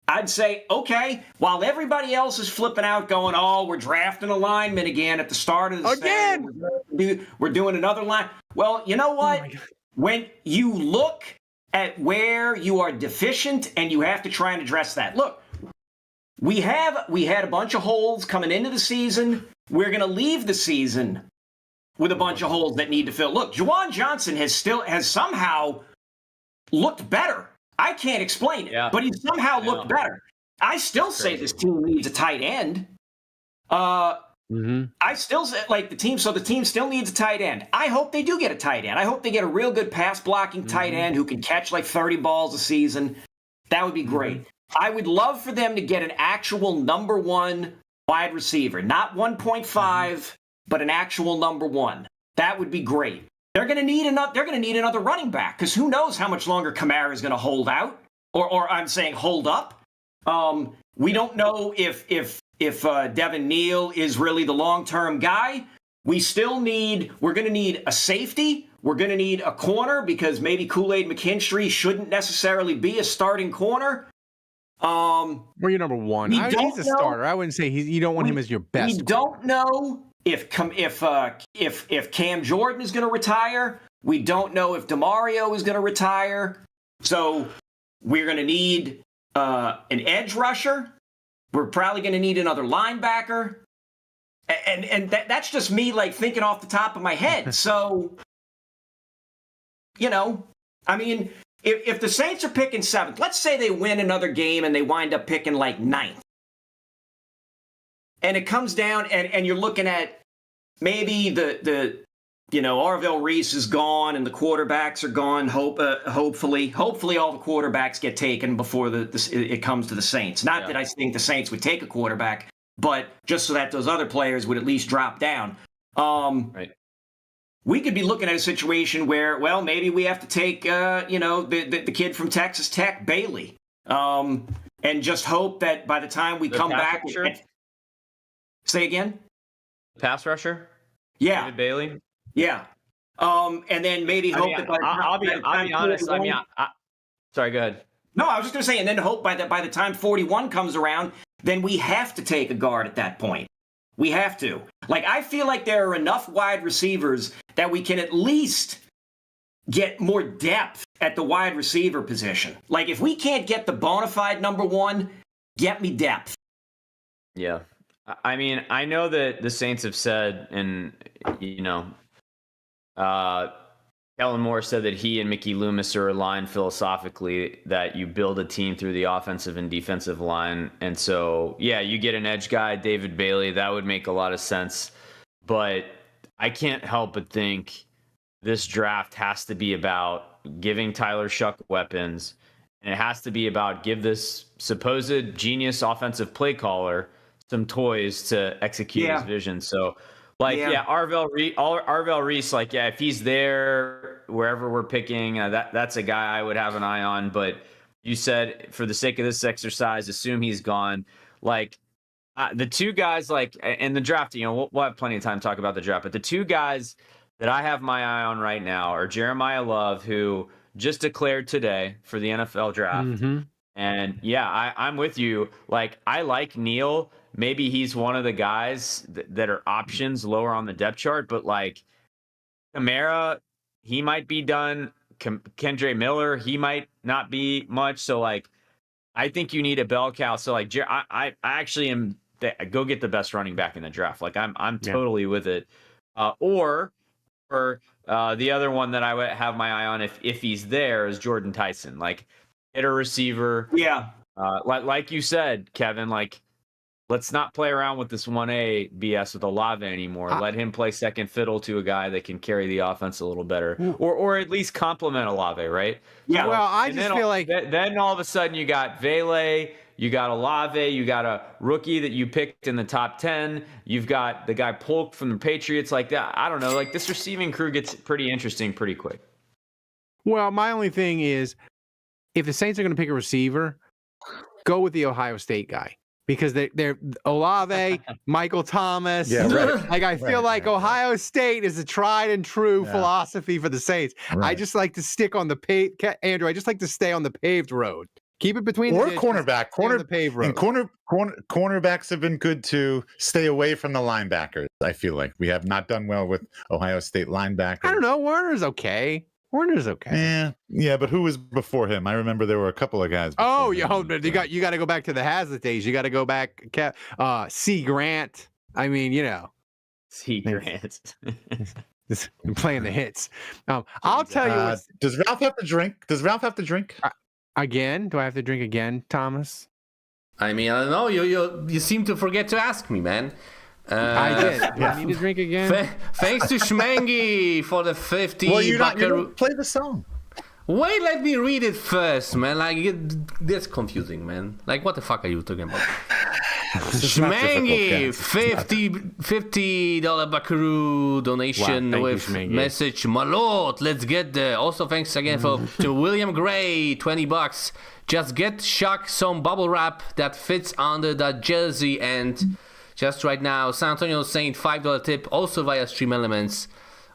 Speaker 4: I'd say, okay, while everybody else is flipping out going, oh, we're drafting a lineman again at the start of the season. We're doing another line. Well, you know what? When you look at where you are deficient and you have to try and address that. Look, we had a bunch of holes coming into the season. We're going to leave the season with a bunch of holes that need to fill. Look, Juwan Johnson has somehow looked better. I can't explain it, but he somehow looked better. I still say this team needs a tight end. I still say, like, the team still needs a tight end. I hope they do get a tight end. I hope they get a real good pass blocking tight end who can catch like 30 balls a season. That would be great. I would love for them to get an actual number 1 wide receiver, not 1.5, but an actual number 1. That would be great. They're going to need another running back, because who knows how much longer Kamara is going to hold out, or I'm saying hold up. We don't know if Devin Neal is really the long-term guy. We're going to need a safety. We're going to need a corner, because maybe Kool-Aid McKinstry shouldn't necessarily be a starting corner.
Speaker 1: Or your number 1. He's a starter. I wouldn't say you don't want him as your best.
Speaker 4: We don't know if Cam Jordan is going to retire. We don't know if Demario is going to retire. So we're going to need an edge rusher. We're probably going to need another linebacker. And that's just me, like, thinking off the top of my head. So, I mean, if the Saints are picking 7th, let's say they win another game and they wind up picking, like, 9th. And it comes down, and you're looking at maybe Arvell Reese is gone and the quarterbacks are gone. Hopefully all the quarterbacks get taken before it comes to the Saints. Not that I think the Saints would take a quarterback, but just so that those other players would at least drop down.
Speaker 6: Right.
Speaker 4: We could be looking at a situation where, well, maybe we have to take, the kid from Texas Tech, Bailey, and just hope that by the time we come back, say again,
Speaker 6: pass rusher,
Speaker 4: yeah,
Speaker 6: David Bailey,
Speaker 4: yeah, and then maybe hope that.
Speaker 6: I'll be honest. Sorry, go ahead.
Speaker 4: No, I was just going to say, and then hope by the time 41 comes around, then we have to take a guard at that point. We have to. Like, I feel like there are enough wide receivers that we can at least get more depth at the wide receiver position. Like, if we can't get the bona fide number 1, get me depth.
Speaker 6: Yeah. I mean, I know that the Saints have said, and, Kellen Moore said that he and Mickey Loomis are aligned philosophically that you build a team through the offensive and defensive line. And so, yeah, you get an edge guy, David Bailey, that would make a lot of sense. But I can't help but think this draft has to be about giving Tyler Shough weapons, and it has to be about give this supposed genius offensive play caller some toys to execute his vision. So, Arvell Reese, like, if he's there wherever we're picking, that's a guy I would have an eye on. But you said, for the sake of this exercise, assume he's gone. Like, the two guys, like, in the draft, we'll have plenty of time to talk about the draft, but the two guys that I have my eye on right now are Jeremiah Love, who just declared today for the NFL draft. Mm-hmm. And I'm with you. Like, I like Neal. Maybe he's one of the guys that are options lower on the depth chart, but like Kamara, he might be done. Kendre Miller, he might not be much. So, like, I think you need a bell cow. So, like, I actually am go get the best running back in the draft. Like, I'm totally with it. Or the other one that I would have my eye on if he's there is Jordan Tyson. Like, hit a receiver.
Speaker 4: Yeah.
Speaker 6: Like you said, Kevin, like, let's not play around with this 1A BS with Olave anymore. Let him play second fiddle to a guy that can carry the offense a little better, or at least complement Olave, right?
Speaker 4: Yeah.
Speaker 6: So,
Speaker 1: well, I just feel like
Speaker 6: then all of a sudden you got Vele, you got Olave, you got a rookie that you picked in the top 10. You've got the guy Polk from the Patriots. Like that, I don't know. Like, this receiving crew gets pretty interesting pretty quick.
Speaker 1: Well, my only thing is, if the Saints are going to pick a receiver, go with the Ohio State guy. Because they're Olave, Michael Thomas.
Speaker 2: Yeah, right.
Speaker 1: Like, I feel like Ohio State is a tried and true philosophy for the Saints. Right. I just like to stick on the Andrew, I just like to stay on the paved road. Keep it between
Speaker 2: or
Speaker 1: the ditches,
Speaker 2: cornerback.
Speaker 1: on the paved road.
Speaker 2: And cornerbacks have been good to stay away from the linebackers. I feel like we have not done well with Ohio State linebackers.
Speaker 1: I don't know. Warner's okay.
Speaker 2: Yeah, but who was before him? I remember there were a couple of guys.
Speaker 1: Oh, you got to go back to the Hazlitt days. You got to go back. C. Grant. I mean,
Speaker 6: C. Grant.
Speaker 1: Playing the hits. I'll tell you.
Speaker 2: Does Ralph have to drink?
Speaker 1: Again? Do I have to drink again, Thomas?
Speaker 3: I mean, I don't know. You seem to forget to ask me, man.
Speaker 1: I did. I need to drink again.
Speaker 3: Thanks to Schmengi for the 50.
Speaker 2: Well, you don't play the song.
Speaker 3: Wait, let me read it first, man. Like, that's confusing, man. Like, what the fuck are you talking about? Schmengi, $50 Buckaroo donation with message, my lord, let's get there. Also, thanks again to William Gray, $20. Just get Shough some bubble wrap that fits under that jersey, and just right now, San Antonio saying $5 tip, also via Stream Elements,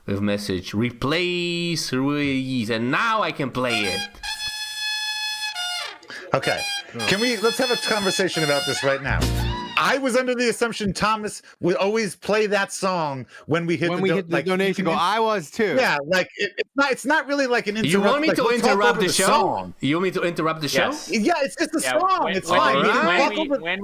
Speaker 3: with message, replace Ruiz, and now I can play it.
Speaker 2: Okay, let's have a conversation about this right now. I was under the assumption Thomas would always play that song when we hit
Speaker 1: the donation goal. I was too.
Speaker 2: Yeah, like it's not really like an interrupt.
Speaker 3: You want me
Speaker 2: like,
Speaker 3: to
Speaker 2: we'll
Speaker 3: interrupt the show?
Speaker 2: Song.
Speaker 3: You want me to interrupt the show?
Speaker 6: Yes.
Speaker 2: Yeah, it's just a song. It's fine.
Speaker 6: When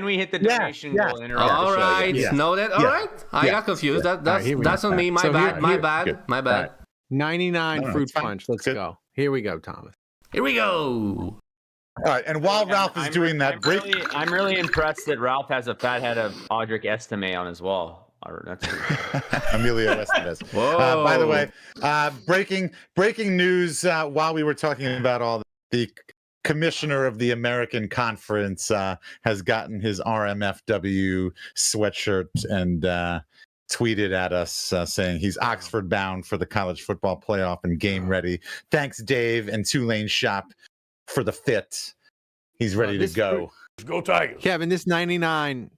Speaker 6: we hit the donation goal, interrupt
Speaker 3: All
Speaker 6: the show.
Speaker 3: right,
Speaker 2: Yeah.
Speaker 3: know that. All right, I got confused. That's on me. My bad.
Speaker 1: 99 fruit
Speaker 2: fine.
Speaker 1: punch. Let's
Speaker 2: Good.
Speaker 1: go. Here we go, Thomas.
Speaker 3: Here we go.
Speaker 2: All right, and while Ralph is doing that,
Speaker 6: I'm really impressed that Ralph has a fat head of Audric Estime on his wall. That's
Speaker 2: Emilio Estevez.
Speaker 3: Whoa.
Speaker 2: By the way, breaking news. While we were talking about all the commissioner of the American Conference has gotten his RMFW sweatshirt and tweeted at us saying he's Oxford bound for the college football playoff and game ready. Thanks, Dave and Tulane Shop for the fit. He's ready to go.
Speaker 5: Go Tigers.
Speaker 1: Kevin, this 99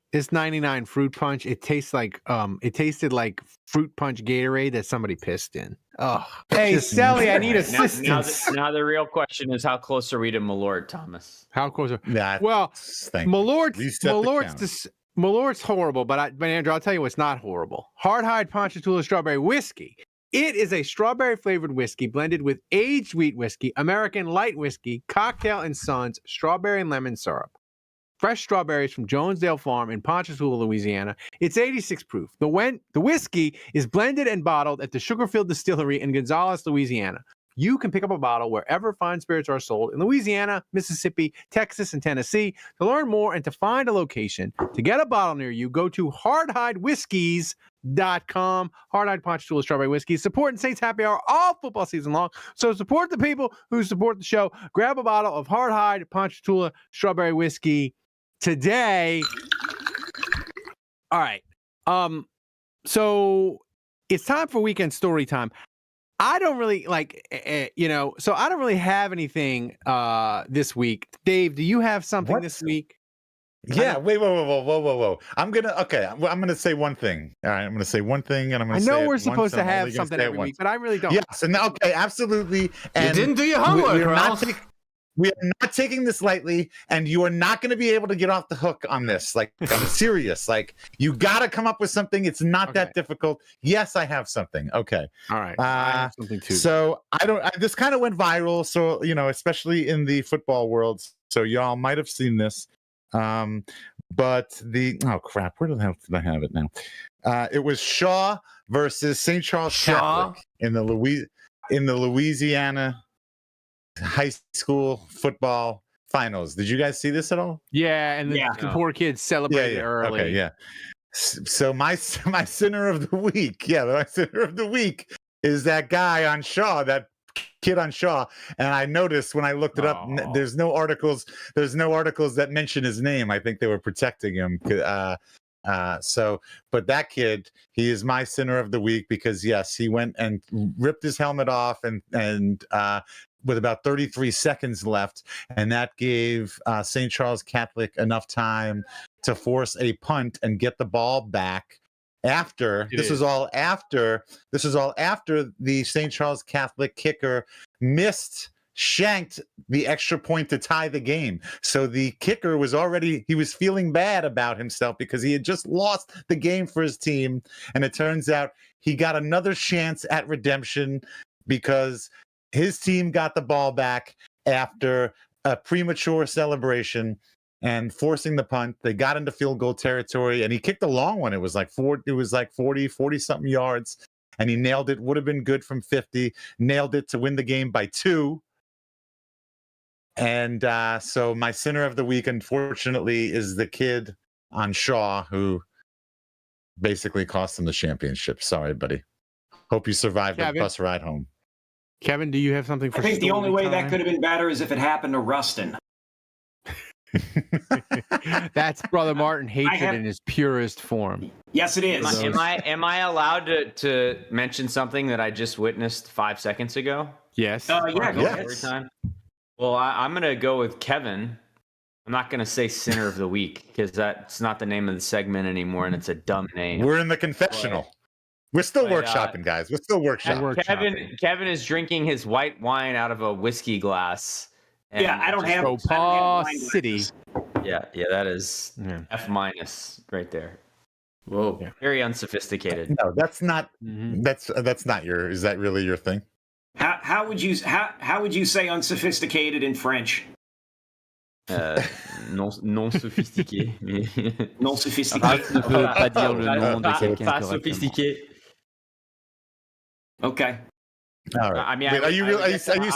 Speaker 1: fruit punch, it tasted like fruit punch Gatorade that somebody pissed in. Oh, hey, Sally, I need assistance.
Speaker 6: Now the real question is, how close are we to Malort, Thomas?
Speaker 1: How close are
Speaker 2: Well,
Speaker 1: Malort's horrible, but Andrew, I'll tell you what's not horrible. Hard Ponchatoula Strawberry Whiskey. It is a strawberry-flavored whiskey blended with aged wheat whiskey, American light whiskey, Cocktail and Sons, strawberry and lemon syrup. Fresh strawberries from Jonesdale Farm in Ponchatoula, Louisiana. It's 86 proof. The whiskey is blended and bottled at the Sugarfield Distillery in Gonzales, Louisiana. You can pick up a bottle wherever fine spirits are sold in Louisiana, Mississippi, Texas, and Tennessee. To learn more and to find a location to get a bottle near you, go to hardhidewhiskies.com. Hardhide Ponchatoula Strawberry Whiskey. Supporting Saints Happy Hour all football season long. So support the people who support the show. Grab a bottle of Hardhide Ponchatoula Strawberry Whiskey today. All right. So it's time for weekend story time. I don't really so I don't really have anything this week. Dave, do you have something this week?
Speaker 2: Yeah, wait, whoa. I'm gonna say one thing. All right, I'm gonna say one thing, and I'm gonna.
Speaker 1: I know we're supposed to have something every week, but I really don't.
Speaker 2: Yes, and okay, absolutely. And
Speaker 3: you didn't do your homework, Ralph.
Speaker 2: We are not taking this lightly, and you are not going to be able to get off the hook on this. Like, I'm serious. Like, you got to come up with something. It's not that difficult. Yes, I have something. Okay.
Speaker 1: All right. I have something too.
Speaker 2: So this kind of went viral. So, especially in the football world. So y'all might have seen this. But oh crap, where the hell did I have it now? It was Shough versus St. Charles Catholic in the Louisiana high school football finals. Did you guys see this at all?
Speaker 1: Yeah, and the poor kids celebrated early.
Speaker 2: Okay, yeah. So my sinner of the week, my sinner of the week is that guy on Shough, that kid on Shough. And I noticed when I looked it up, there's no articles that mention his name. I think they were protecting him. But that kid, he is my sinner of the week because yes, he went and ripped his helmet off and with about 33 seconds left, and that gave St. Charles Catholic enough time to force a punt and get the ball back. This was all after the St. Charles Catholic kicker shanked the extra point to tie the game. So the kicker was feeling bad about himself because he had just lost the game for his team, and it turns out he got another chance at redemption because his team got the ball back after a premature celebration and forcing the punt. They got into field goal territory, and he kicked a long one. It was like 40 something yards, and he nailed it. Would have been good from 50. Nailed it to win the game by 2. And so my sinner of the week, unfortunately, is the kid on Shough who basically cost him the championship. Sorry, buddy. Hope you survived the bus ride home.
Speaker 1: Kevin, do you have something for
Speaker 4: I think the only way that could have been better is if it happened to Rustin.
Speaker 1: That's Brother Martin hatred in his purest form.
Speaker 4: Yes, it is.
Speaker 6: Am I allowed to mention something that I just witnessed 5 seconds ago?
Speaker 1: Yes.
Speaker 4: Go ahead.
Speaker 6: Every time. Well, I'm going to go with Kevin. I'm not going to say Sinner of the Week because that's not the name of the segment anymore, and it's a dumb name.
Speaker 2: We're in the confessional. We're still workshopping, guys. We're still workshopping.
Speaker 6: Kevin is drinking his white wine out of a whiskey glass. And
Speaker 4: I don't have
Speaker 1: City.
Speaker 6: Yeah, that is F- right there.
Speaker 3: Whoa.
Speaker 1: Yeah.
Speaker 6: Very unsophisticated.
Speaker 2: No, that's not.
Speaker 1: Mhm.
Speaker 2: That's not your. Is that really your thing?
Speaker 4: How would you say unsophisticated in French?
Speaker 6: Non sophistiqué.
Speaker 4: Non sophisticated.
Speaker 7: Ne veut pas dire le nom de quelqu'un
Speaker 6: Pas
Speaker 7: correctement.
Speaker 6: sophistiqué.
Speaker 4: Okay.
Speaker 2: All right.
Speaker 6: I mean,
Speaker 2: Wait, are you serious?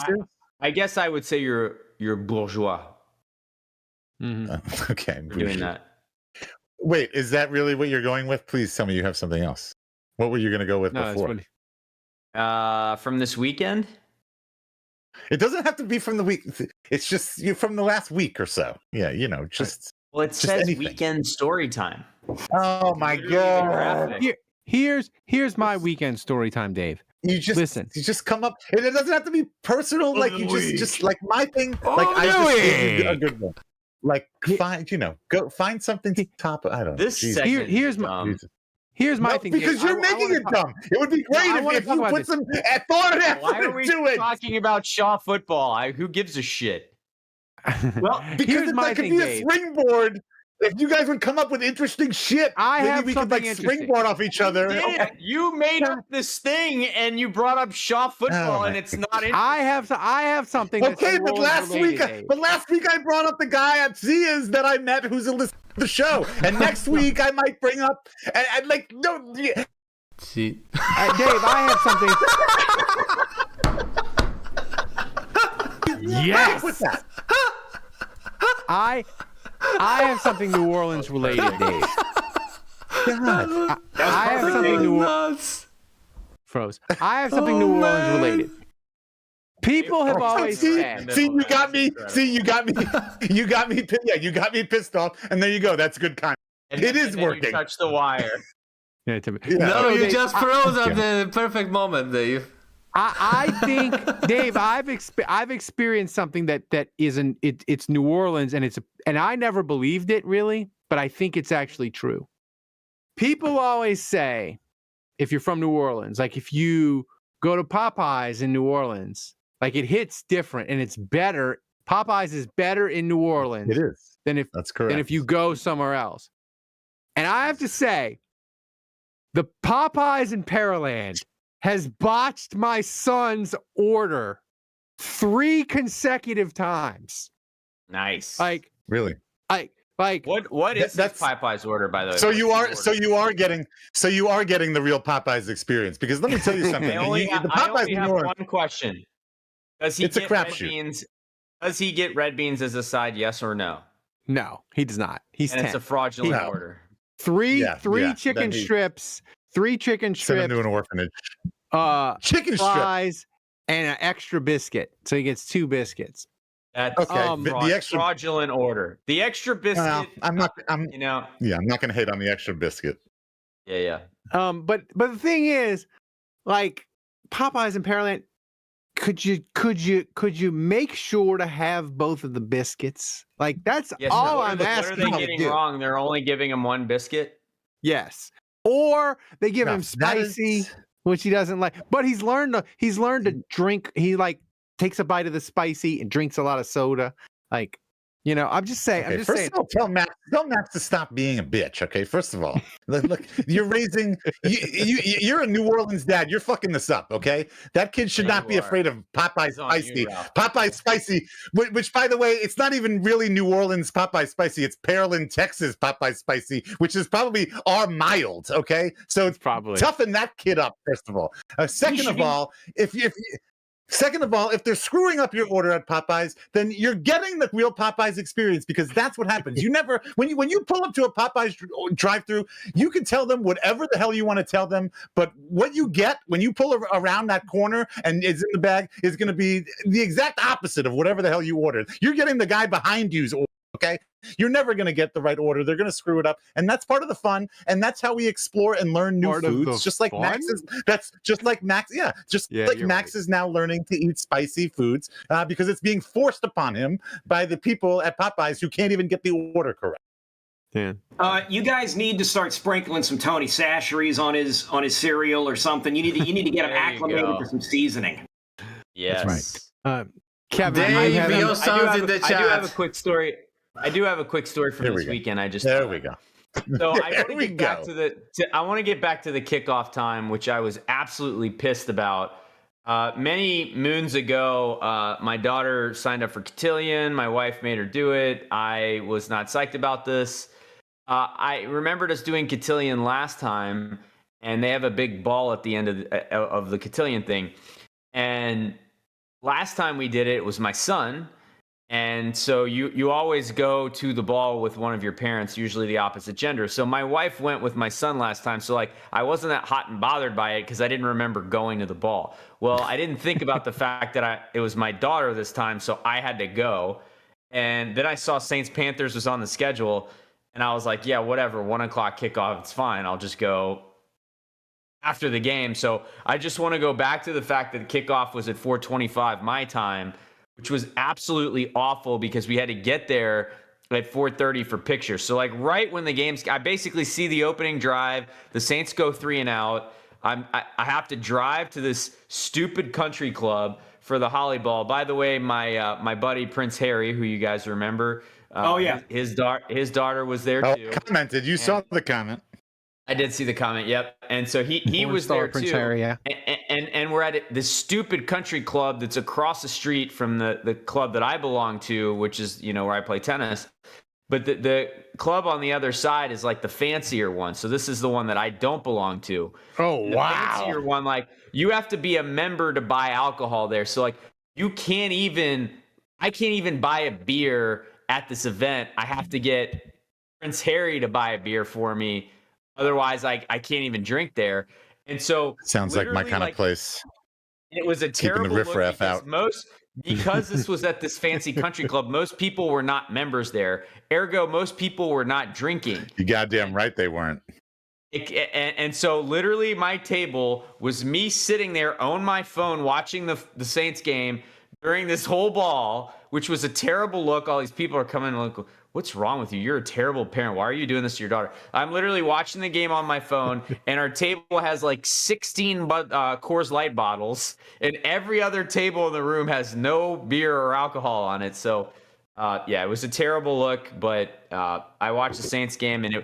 Speaker 6: I guess I would say you're bourgeois
Speaker 1: Mhm.
Speaker 2: Okay.
Speaker 6: for doing that.
Speaker 2: Wait, is that really what you're going with? Please tell me you have something else. What were you going to go with
Speaker 1: No, that's
Speaker 2: before?
Speaker 1: funny.
Speaker 6: From this weekend?
Speaker 2: It doesn't have to be from the week. It's just from the last week or so. Yeah, just.
Speaker 6: Well, it
Speaker 2: Just
Speaker 6: says
Speaker 2: anything.
Speaker 6: weekend story time.
Speaker 2: Oh my god!
Speaker 1: Here's my weekend story time, Dave.
Speaker 2: You just come up, and it doesn't have to be personal. Like you just like my thing. Like I just gave you a good one. Like go find something top. I don't know.
Speaker 6: This
Speaker 2: Jesus.
Speaker 6: segment
Speaker 1: Here's
Speaker 6: is
Speaker 1: my-
Speaker 6: dumb.
Speaker 1: Here's my
Speaker 2: No,
Speaker 1: thing.
Speaker 2: because
Speaker 1: Dave.
Speaker 2: you're making it dumb. It would be great
Speaker 1: I wanna
Speaker 2: if
Speaker 1: talk
Speaker 2: you
Speaker 1: about
Speaker 2: put
Speaker 1: this.
Speaker 2: some thought and
Speaker 6: Why
Speaker 2: effort
Speaker 6: are we
Speaker 2: into it.
Speaker 6: talking about Shaw football? Who gives a shit?
Speaker 4: Well,
Speaker 2: Because
Speaker 1: here's my
Speaker 2: that could
Speaker 1: thing,
Speaker 2: be a
Speaker 1: Dave.
Speaker 2: springboard. If you guys would come up with interesting shit,
Speaker 1: I
Speaker 2: maybe
Speaker 1: have
Speaker 2: we could
Speaker 1: something
Speaker 2: like
Speaker 1: interesting.
Speaker 2: springboard off each other.
Speaker 6: Did. You made up this thing and you brought up Shaw football
Speaker 2: Oh,
Speaker 6: and
Speaker 2: my
Speaker 6: it's not interesting.
Speaker 1: I have something. That's
Speaker 2: Okay, but
Speaker 1: Rollins
Speaker 2: last week,
Speaker 1: related, Dave.
Speaker 2: I brought up the guy at Zia's that I met who's a listener to the show, and next week I might bring up and like no. Yeah.
Speaker 3: See,
Speaker 1: Dave, I have something. Yes.
Speaker 2: What's that?
Speaker 1: I have something New Orleans related, Dave.
Speaker 2: God.
Speaker 1: I have something New Orleans.
Speaker 3: nuts.
Speaker 1: Froze. I have something New Orleans related. People have always said.
Speaker 2: See, you got me. See, you got me. You got me. Yeah, you got me pissed off, and there you go. That's good content. It is
Speaker 6: And
Speaker 2: working.
Speaker 6: You touched the wire.
Speaker 1: Yeah, to me.
Speaker 2: Yeah.
Speaker 3: No, you
Speaker 1: Dave,
Speaker 3: just froze at the perfect moment, Dave.
Speaker 1: I think, Dave, I've experienced something that isn't. It's New Orleans, and I never believed it really, but I think it's actually true. People always say, if you're from New Orleans, like if you go to Popeyes in New Orleans, like it hits different and it's better. Popeyes is better in New Orleans
Speaker 2: It is.
Speaker 1: that's
Speaker 2: correct.
Speaker 1: than if you go somewhere else. And I have to say, the Popeyes in Pearland has botched my son's order 3 consecutive times.
Speaker 6: Nice.
Speaker 1: Like
Speaker 2: Really.
Speaker 6: What is
Speaker 2: That's-
Speaker 6: this Popeye's order, by the way?
Speaker 2: So
Speaker 6: What's
Speaker 2: you
Speaker 6: the
Speaker 2: are
Speaker 6: order?
Speaker 2: getting the real Popeyes experience, because let me tell you something.
Speaker 6: I only
Speaker 2: the
Speaker 6: have
Speaker 2: in New Orleans-
Speaker 6: one question. Does he
Speaker 2: It's a
Speaker 6: get red
Speaker 2: crapshoot.
Speaker 6: beans? Does he get red beans as a side? Yes or no?
Speaker 1: no, he does not. He's
Speaker 6: And
Speaker 1: 10.
Speaker 6: it's a fraudulent
Speaker 2: No.
Speaker 6: order.
Speaker 1: three
Speaker 2: Yeah,
Speaker 1: chicken
Speaker 2: then he-
Speaker 1: strips, 3 chicken
Speaker 2: Send him
Speaker 1: strips,
Speaker 2: to an orphanage.
Speaker 1: Uh,
Speaker 2: Chicken strip.
Speaker 1: fries, and an extra biscuit. So he gets 2 biscuits.
Speaker 6: That's
Speaker 2: Okay, the extra.
Speaker 6: fraudulent order. The extra biscuit.
Speaker 2: Well, I'm not going to hate on the extra biscuit.
Speaker 6: Yeah.
Speaker 1: But the thing is, like Popeyes and Pearland, could you make sure to have both of the biscuits? Like that's
Speaker 6: Yes,
Speaker 1: all
Speaker 6: what
Speaker 1: I'm
Speaker 6: are
Speaker 1: asking.
Speaker 6: they
Speaker 1: you to
Speaker 6: getting
Speaker 1: do.
Speaker 6: wrong? They're only giving him one biscuit.
Speaker 1: Yes, or they give
Speaker 2: No,
Speaker 1: him
Speaker 2: that is-
Speaker 1: spicy, which he doesn't like. But he's learned to drink. He like takes a bite of the spicy and drinks a lot of soda. Like, I'm just saying.
Speaker 2: Okay,
Speaker 1: I'm just
Speaker 2: first
Speaker 1: saying.
Speaker 2: of all, tell Max to stop being a bitch. Okay, first of all, look, you're raising. You're a New Orleans dad. You're fucking this up. Okay, that kid should
Speaker 6: Yeah,
Speaker 2: not
Speaker 6: you
Speaker 2: be
Speaker 6: are.
Speaker 2: afraid of Popeye
Speaker 6: It's on you,
Speaker 2: spicy.
Speaker 6: Ralph.
Speaker 2: Popeye spicy, which by the way, it's not even really New Orleans Popeye spicy. It's Pearland, Texas Popeye spicy, which is probably our mild. Okay, so
Speaker 1: It's probably
Speaker 2: toughen that kid up. First of all, second of all, if they're screwing up your order at Popeyes, then you're getting the real Popeyes experience, because that's what happens. You never, when you pull up to a Popeyes drive-through, you can tell them whatever the hell you want to tell them, but what you get when you pull around that corner and it's in the bag is going to be the exact opposite of whatever the hell you ordered. You're getting the guy behind you's order. Okay, you're never going to get the right order. They're going to screw it up, and that's part of the fun. And that's how we explore and learn new
Speaker 1: Part of the
Speaker 2: foods. Just like
Speaker 1: fun?
Speaker 2: Max is. That's just like Max. Yeah,
Speaker 1: you're
Speaker 2: Max is now learning to eat spicy foods because it's being forced upon him by the people at Popeyes who can't even get the order correct.
Speaker 1: Yeah.
Speaker 4: You guys need to start sprinkling some Tony Sacheries on his cereal or something. You need to get him
Speaker 6: There you
Speaker 4: acclimated
Speaker 6: go.
Speaker 4: for some seasoning.
Speaker 6: Yes.
Speaker 1: right. Kevin,
Speaker 3: Dave,
Speaker 1: you have-
Speaker 3: your son's in the
Speaker 6: I do have a
Speaker 3: chat.
Speaker 6: quick story. I do have a quick story from this weekend.
Speaker 2: There we go.
Speaker 6: So I want to get back to the kickoff time, which I was absolutely pissed about. Many moons ago, my daughter signed up for cotillion. My wife made her do it. I was not psyched about this. I remembered us doing cotillion last time, and they have a big ball at the end of the cotillion thing. And last time we did it, it was my son. And so you always go to the ball with one of your parents, usually the opposite gender. So my wife went with my son last time. So like I wasn't that hot and bothered by it because I didn't remember going to the ball. Well, I didn't think about the fact that it was my daughter this time, so I had to go. And then I saw Saints Panthers was on the schedule, and I was like, yeah, whatever, 1 o'clock kickoff, it's fine. I'll just go after the game. So I just want to go back to the fact that kickoff was at 4:25 my time, which was absolutely awful because we had to get there at 4:30 for pictures. So like right when the game's, I basically see the opening drive, the Saints go 3 and out. I have to drive to this stupid country club for the Holly Ball. By the way, my buddy Prince Harry, who you guys remember, his daughter was there too.
Speaker 2: Commented. You saw the comment.
Speaker 6: I did see the comment. Yep. And so he was there
Speaker 1: Prince
Speaker 6: too.
Speaker 1: Harry, yeah.
Speaker 6: And we're at this stupid country club that's across the street from the club that I belong to, which is, where I play tennis. But the club on the other side is like the fancier one. So this is the one that I don't belong to.
Speaker 1: Oh,
Speaker 6: the fancier one, like you have to be a member to buy alcohol there. So like I can't even buy a beer at this event. I have to get Prince Harry to buy a beer for me. Otherwise, I can't even drink there. And so
Speaker 2: sounds like my kind of place.
Speaker 6: It was a terrible
Speaker 2: the riffraff out.
Speaker 6: Because this was at this fancy country club, most people were not members there. Ergo, most people were not drinking.
Speaker 2: You goddamn right they weren't.
Speaker 6: And so literally my table was me sitting there on my phone watching the Saints game during this whole ball, which was a terrible look. All these people are coming and like, what's wrong with you? You're a terrible parent. Why are you doing this to your daughter? I'm literally watching the game on my phone, and our table has like 16 Coors Light bottles, and every other table in the room has no beer or alcohol on it. So, it was a terrible look, but I watched the Saints game, and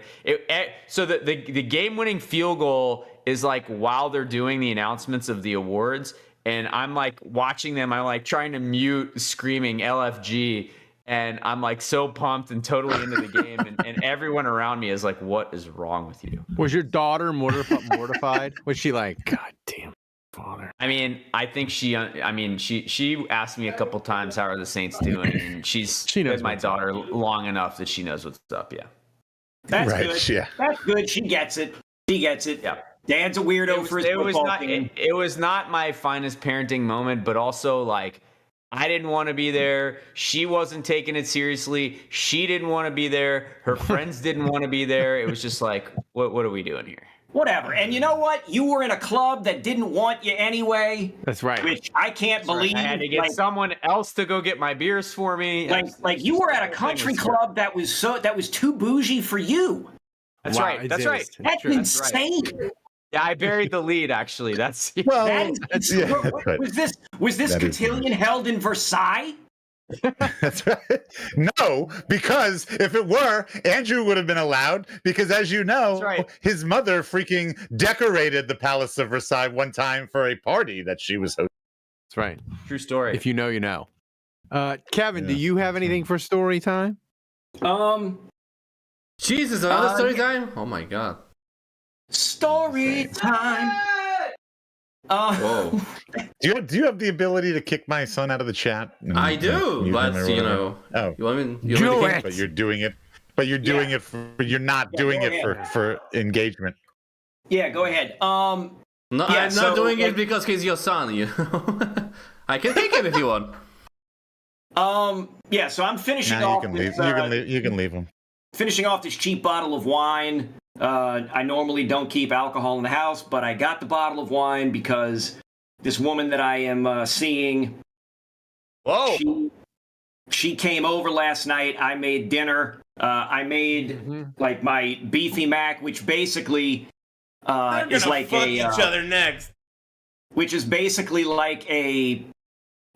Speaker 6: so the game-winning field goal is like while they're doing the announcements of the awards, and I'm like watching them. I'm like trying to mute screaming LFG. And I'm like so pumped and totally into the game, and everyone around me is like, "What is wrong with you?"
Speaker 1: Was your daughter mortified? Was she like, "God damn, father"?
Speaker 6: I mean, I think she asked me a couple times, "How are the Saints doing?" And she knows my daughter long enough that she knows what's up. Yeah,
Speaker 4: that's
Speaker 2: right,
Speaker 4: good.
Speaker 2: Yeah,
Speaker 4: that's good. She gets it. Yeah. Dad's a weirdo for his football team.
Speaker 6: It was not my finest parenting moment, but also like. I didn't want to be there. She wasn't taking it seriously. She didn't want to be there. Her friends didn't want to be there. It was just like, what are we doing here?
Speaker 4: Whatever. And you know what? You were in a club that didn't want you anyway.
Speaker 1: That's right.
Speaker 4: Which I can't believe.
Speaker 6: I had to get someone else to go get my beers for me.
Speaker 4: Like you were at a country club that was too bougie for you.
Speaker 6: That's right. That's right.
Speaker 4: That's insane.
Speaker 6: Right. Yeah, I buried the lead. Actually, Was
Speaker 4: this cotillion held in Versailles?
Speaker 2: That's right. No, because if it were, Andrew would have been allowed. Because as you know, his mother freaking decorated the Palace of Versailles one time for a party that she was hosting.
Speaker 1: That's right.
Speaker 6: True story.
Speaker 1: If you know, you know. Kevin, do you have anything for story time?
Speaker 3: Jesus, another story time? Oh my god.
Speaker 4: Story time.
Speaker 3: Whoa.
Speaker 2: Do you have the ability to kick my son out of the chat?
Speaker 3: I do, but
Speaker 2: Oh,
Speaker 3: you want me
Speaker 1: do
Speaker 3: to
Speaker 1: it.
Speaker 2: But you're doing it. But you're doing it for. You're not doing it for engagement.
Speaker 4: Yeah, go ahead.
Speaker 3: No, I'm not doing it because he's your son. You know, I can kick him if you want.
Speaker 4: Yeah. So I'm finishing off.
Speaker 2: You can leave him.
Speaker 4: Finishing off this cheap bottle of wine. I normally don't keep alcohol in the house, but I got the bottle of wine because this woman that I am seeing, she came over last night. I made dinner. I made like my beefy mac, which basically is like
Speaker 8: each other next.
Speaker 4: Which is basically like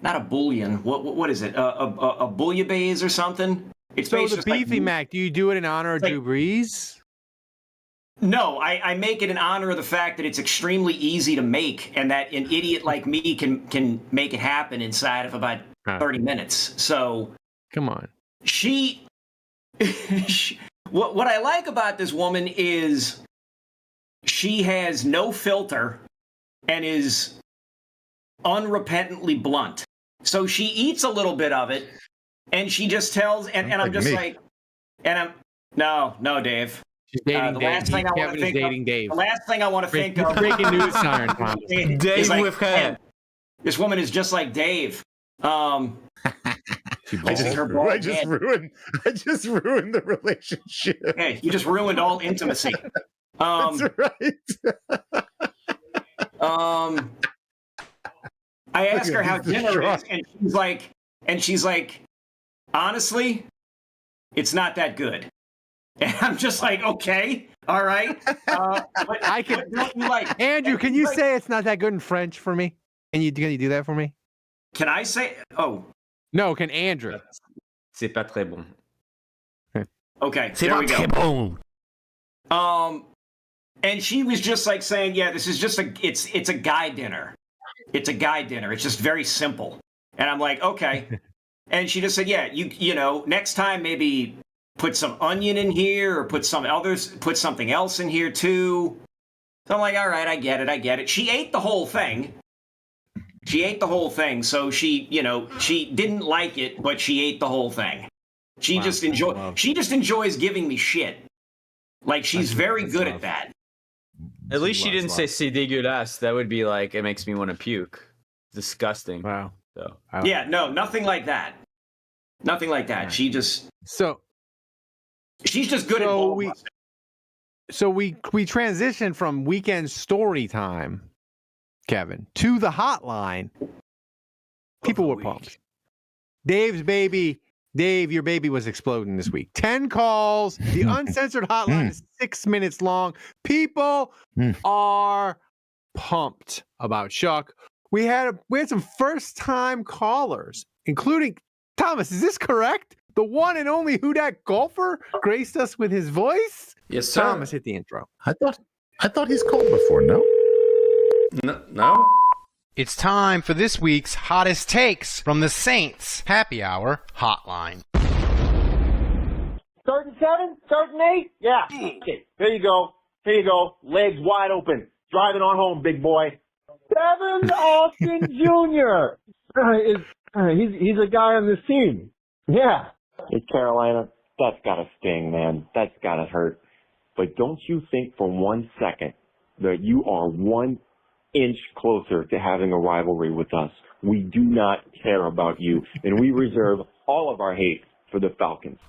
Speaker 4: not a bouillon. What is it? A bouillabaisse or something? It's
Speaker 1: So
Speaker 4: based
Speaker 1: the
Speaker 4: just like
Speaker 1: Beefy Mac, do you do it in honor of
Speaker 4: like-
Speaker 1: Drew Brees?
Speaker 4: No, I make it in honor of the fact that it's extremely easy to make, and that an idiot like me can make it happen inside of about 30 minutes. So
Speaker 1: Come on.
Speaker 4: What I like about this woman is she has no filter and is unrepentantly blunt. So she eats a little bit of it, and she just tells, and I'm just like, and I'm no, Dave.
Speaker 1: She's dating
Speaker 4: The
Speaker 1: Dave.
Speaker 4: last thing I want to think
Speaker 1: dating Dave.
Speaker 4: The last thing I want to think of.
Speaker 1: Breaking news siren, Thomas.
Speaker 3: Dave
Speaker 4: like,
Speaker 3: with hair.
Speaker 4: This woman is just like Dave.
Speaker 2: I just ruined the relationship.
Speaker 4: Hey, you just ruined all intimacy.
Speaker 2: That's right.
Speaker 4: I asked her how dinner is, and she's like, honestly, it's not that good. And I'm just like, okay, all right.
Speaker 1: I can. Andrew, can you say it's not that good in French for me? Can you do that for me?
Speaker 4: Can I say? Oh,
Speaker 1: no. Can Andrew?
Speaker 6: C'est pas très bon.
Speaker 4: Okay,
Speaker 3: C'est
Speaker 4: there we
Speaker 3: pas très
Speaker 4: go.
Speaker 3: bon.
Speaker 4: And she was just like saying, yeah, this is just it's a guy dinner. It's a guy dinner. It's just very simple. And I'm like, okay. And she just said, yeah, you know, next time maybe put some onion in here or put something else in here too. So I'm like, all right, I get it. She ate the whole thing. So she didn't like it, but she ate the whole thing. She just enjoys giving me shit. Like she's very good at that.
Speaker 6: At least she didn't say c'est dégueulasse. That would be like, it makes me want to puke. Disgusting.
Speaker 1: Wow.
Speaker 6: So.
Speaker 4: Yeah, no, nothing like that. Nothing like that. She just she's just good at ball busting.
Speaker 1: So we transitioned from weekend story time, Kevin, to the hotline. People were pumped. Dave, your baby was exploding this week. 10 calls. The uncensored hotline is 6 minutes long. People are pumped about Shough. We had some first-time callers, including Thomas. Is this correct? The one and only Who Dat golfer graced us with his voice.
Speaker 3: Yes, sir.
Speaker 1: Thomas, hit the intro.
Speaker 2: I thought he's called before. No.
Speaker 3: No.
Speaker 8: It's time for this week's hottest takes from the Saints Happy Hour Hotline.
Speaker 9: 3rd and 7? 3rd and 8? Yeah. Okay. Here you go. Legs wide open. Driving on home, big boy. Devin Austin Jr. He's a guy on this team. Yeah. Hey, Carolina, that's gotta sting, man. That's gotta hurt. But don't you think for 1 second that you are 1 inch closer to having a rivalry with us. We do not care about you, and we reserve all of our hate for the Falcons.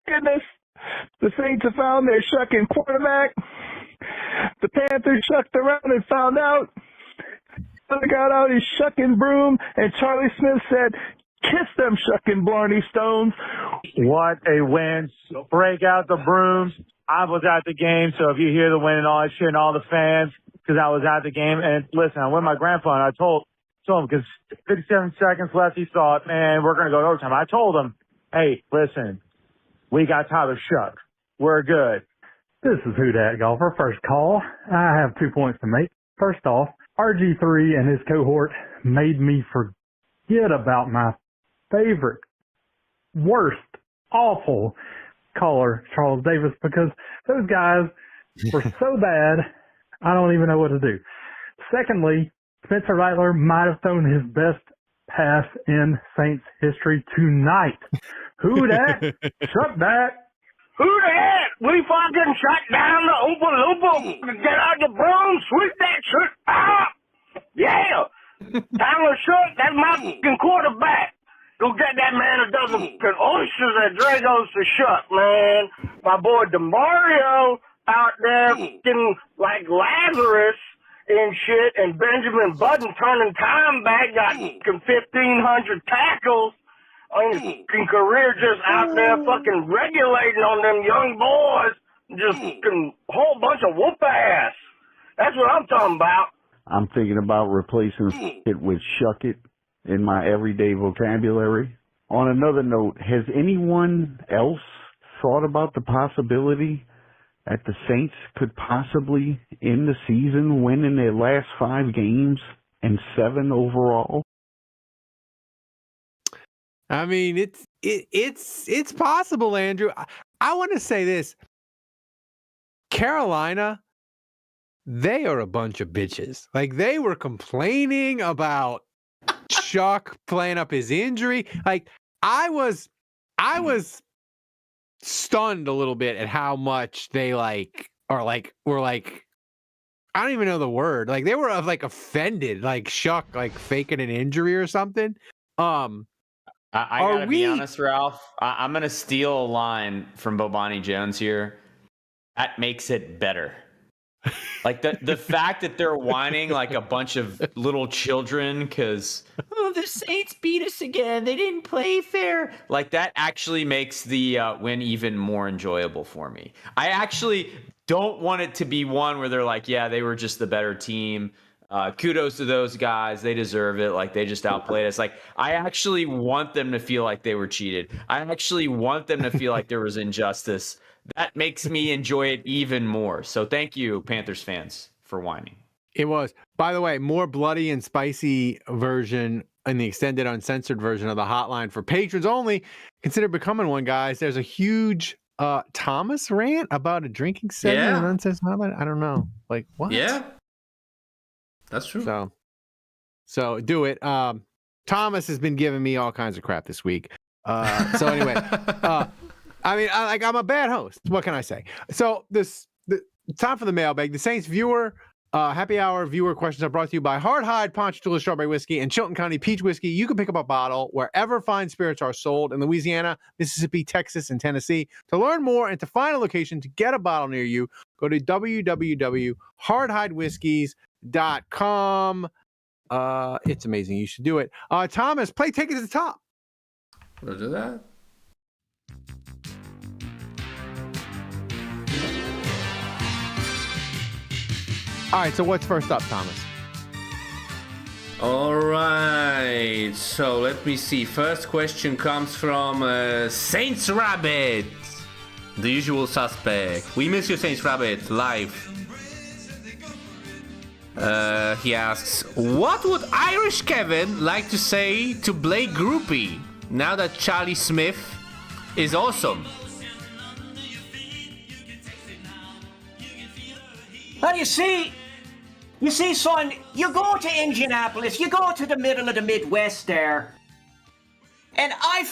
Speaker 10: Goodness. The Saints have found their shucking quarterback. The Panthers shucked around and found out. He got out his shucking broom, and Charlie Smith said, kiss them shucking Blarney Stones.
Speaker 11: What a win. Break out the brooms. I was at the game, so if you hear the wind and all that shit and all the fans, because I was at the game. And listen, I went with my grandpa, and I told him, because 57 seconds left, he thought, man, we're going to go to overtime. I told him, hey, listen, we got Tyler Shough. We're good.
Speaker 12: This is Who Dat Golfer. First call. I have 2 points to make. First off, RG3 and his cohort made me forget about my favorite, worst, awful caller, Charles Davis, because those guys were so bad, I don't even know what to do. Secondly, Spencer Rattler might have thrown his best pass in Saints history tonight. Who dat? Shut that.
Speaker 13: Who dat? We fucking shut down the Oompa Loompa. Get out the broom, sweep that shit out. Yeah. Tyler Shough, that's my fucking quarterback. Go get that man a dozen fucking oysters at Drago's to Shough, man. My boy Demario out there fucking like Lazarus and shit, and Benjamin Button turning time back, got fucking 1,500 tackles on his fucking career, just out there fucking regulating on them young boys, just fucking whole bunch of whoop ass. That's what I'm talking about.
Speaker 14: I'm thinking about replacing it with shuck it in my everyday vocabulary on another note, has anyone else thought about the possibility that the Saints could possibly end the season winning their last 5 games and 7 overall?
Speaker 1: I mean, it's possible, Andrew. I want to say this. Carolina, they are a bunch of bitches. Like, they were complaining about Shough playing up his injury. Like, I was stunned a little bit at how much they were like, I don't even know the word. Like, they were like offended, like Shough like faking an injury or something.
Speaker 6: I gotta be honest, Ralph. I'm gonna steal a line from Bobani Jones here. That makes it better. Like the fact that they're whining like a bunch of little children because the Saints beat us again. They didn't play fair. Like that actually makes the win even more enjoyable for me. I actually don't want it to be one where they're like, yeah, they were just the better team. Kudos to those guys. They deserve it. Like, they just outplayed us. Like, I actually want them to feel like they were cheated. I actually want them to feel like there was injustice. That makes me enjoy it even more. So thank you, Panthers fans, for whining.
Speaker 1: It was. By the way, more bloody and spicy version in the extended uncensored version of the hotline for patrons only. Consider becoming one, guys. There's a huge Thomas rant about a drinking segment on uncensored hotline. I don't know. Like, what?
Speaker 3: Yeah. That's true.
Speaker 1: So do it. Thomas has been giving me all kinds of crap this week. So anyway, I mean, I'm a bad host. What can I say? So the time for the mailbag. The Saints viewer happy hour viewer questions are brought to you by Hard Hide Ponchatoula Strawberry Whiskey and Chilton County Peach Whiskey. You can pick up a bottle wherever fine spirits are sold in Louisiana, Mississippi, Texas, and Tennessee. To learn more and to find a location to get a bottle near you, go to www.hardhidewhiskies.com. It's amazing. You should do it. Thomas, play Take It to the Top.
Speaker 3: We'll do that.
Speaker 1: All right, so what's first up, Thomas?
Speaker 3: All right, so let me see. First question comes from Saints Rabbit, the usual suspect. We miss you, Saints Rabbit, live. He asks, what would Irish Kevin like to say to Blake Groupie now that Charlie Smith is awesome?
Speaker 4: Well, you see, son, you go to Indianapolis, you go to the middle of the Midwest there, and I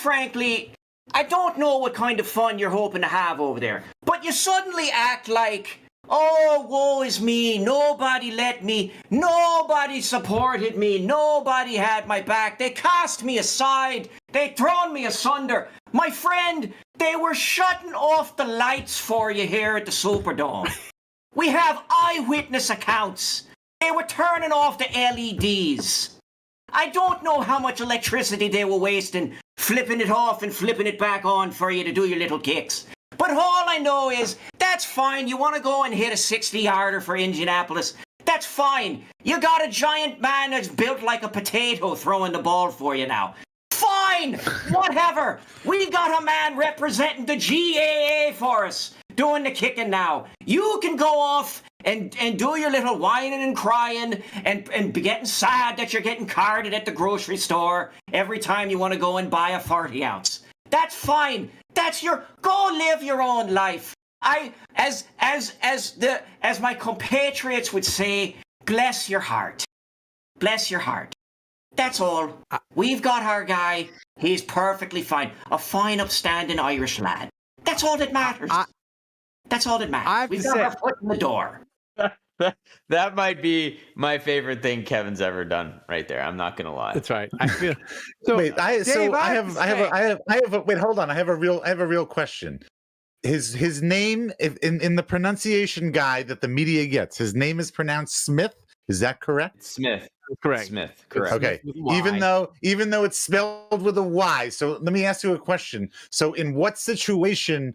Speaker 4: don't know what kind of fun you're hoping to have over there, but you suddenly act like, oh, woe is me, nobody let me, nobody supported me, nobody had my back, they cast me aside, they thrown me asunder. My friend, they were shutting off the lights for you here at the Superdome. We have eyewitness accounts. They were turning off the LEDs. I don't know how much electricity they were wasting, flipping it off and flipping it back on for you to do your little kicks. But all I know is, that's fine. You want to go and hit a 60-yarder for Indianapolis? That's fine. You got a giant man that's built like a potato throwing the ball for you now. Fine! Whatever! We got a man representing the GAA for us, doing the kicking now. You can go off and do your little whining and crying and be getting sad that you're getting carded at the grocery store every time you want to go and buy a 40-ounce. That's fine. Go live your own life. As my compatriots would say, bless your heart. Bless your heart. That's all. We've got our guy. He's perfectly fine. A fine, upstanding Irish lad. That's all that matters. That's all that matters. We've got our foot in the door.
Speaker 6: That might be my favorite thing Kevin's ever done right there. I'm not gonna lie.
Speaker 1: That's right. I feel so.
Speaker 2: Wait, I have wait, hold on. I have a real question. His name in the pronunciation guide that the media gets, his name is pronounced Smith. Is that correct?
Speaker 6: Smith.
Speaker 1: Correct.
Speaker 6: Smith. Correct.
Speaker 2: Okay. Even though it's spelled with a Y. So let me ask you a question. So in what situation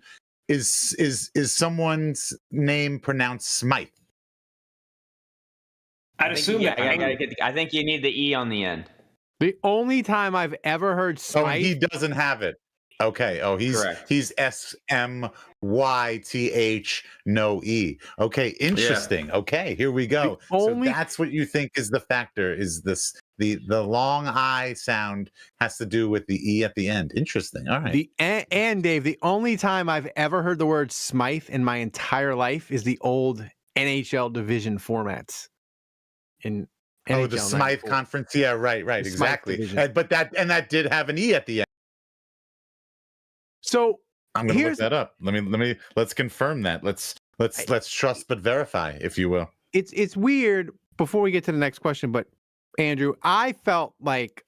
Speaker 2: is someone's name pronounced Smythe?
Speaker 4: I'd assume
Speaker 6: I think you need the E on the end.
Speaker 1: The only time I've ever heard Smythe.
Speaker 2: Oh, he doesn't have it. Okay. Oh, he's SMYTH, no E. Okay, interesting. Yeah. Okay, here we go. So that's what you think is the factor, is this the long I sound has to do with the E at the end. Interesting. All right.
Speaker 1: And Dave, the only time I've ever heard the word Smythe in my entire life is the old NHL division formats. In NHL
Speaker 2: the Smythe 94. Conference. Yeah, right, the exactly. But that did have an E at the end.
Speaker 1: So
Speaker 2: I'm going to look that up. Let's confirm that. Let's trust but verify, if you will.
Speaker 1: It's weird. Before we get to the next question, but Andrew, I felt like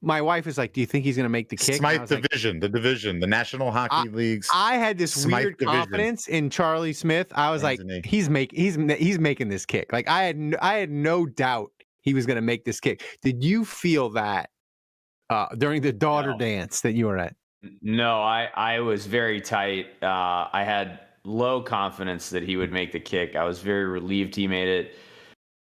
Speaker 1: my wife is like, "Do you think he's going to make the kick?"
Speaker 2: Smythe division, the National Hockey League's.
Speaker 1: I had this weird confidence in Charlie Smith. I was like, he's making this kick. Like I had no doubt he was going to make this kick. Did you feel that during the daughter dance that you were at?
Speaker 6: No, I was very tight. I had low confidence that he would make the kick. I was very relieved he made it.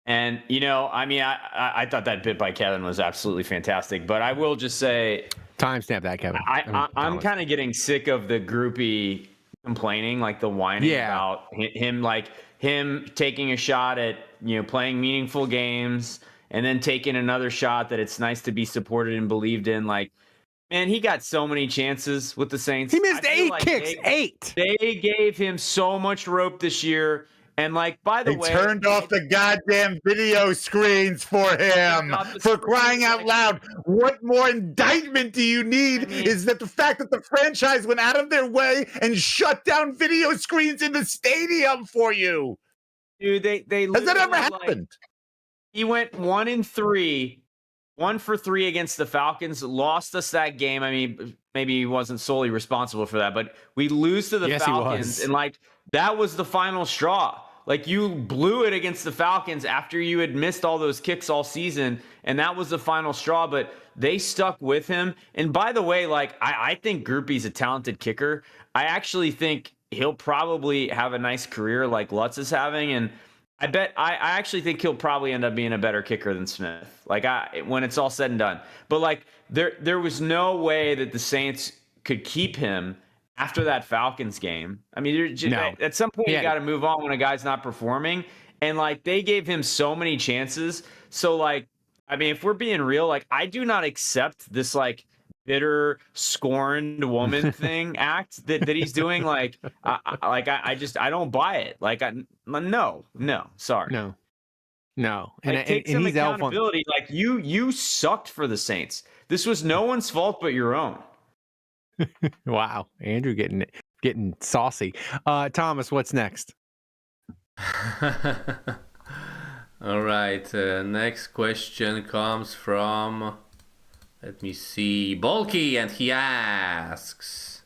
Speaker 6: And, I thought that bit by Kevin was absolutely fantastic. But I will just say...
Speaker 1: Timestamp that, Kevin.
Speaker 6: I'm kind of getting sick of the groupie complaining, like the whining about him taking a shot at, playing meaningful games and then taking another shot that it's nice to be supported and believed in. Like, man, he got so many chances with the Saints.
Speaker 1: He missed 8 kicks. 8.
Speaker 6: They gave him so much rope this year. And by the way,
Speaker 2: they turned off the goddamn video screens for him. For crying out loud. What more indictment do you need? Is that the fact that the franchise went out of their way and shut down video screens in the stadium for you?
Speaker 6: Dude, they
Speaker 2: has that ever happened?
Speaker 6: He went 1-3. 1 for 3 against the Falcons, lost us that game. I mean, maybe he wasn't solely responsible for that, but we lose to the Falcons. And that was the final straw. You blew it against the Falcons after you had missed all those kicks all season. And that was the final straw, but they stuck with him. And by the way, I think Groupie's a talented kicker. I actually think he'll probably have a nice career like Lutz is having. And I actually think he'll probably end up being a better kicker than Smith. When it's all said and done. But there was no way that the Saints could keep him after that Falcons game. I mean, at some point you got to move on when a guy's not performing. And they gave him so many chances. So if we're being real, I do not accept this bitter, scorned woman thing act that he's doing. I don't buy it. No, sorry.
Speaker 1: No.
Speaker 6: And it takes some accountability. You sucked for the Saints. This was no one's fault but your own.
Speaker 1: Wow, Andrew getting saucy. Thomas, what's next?
Speaker 3: All right, next question comes from, let me see, Bulky, and he asks,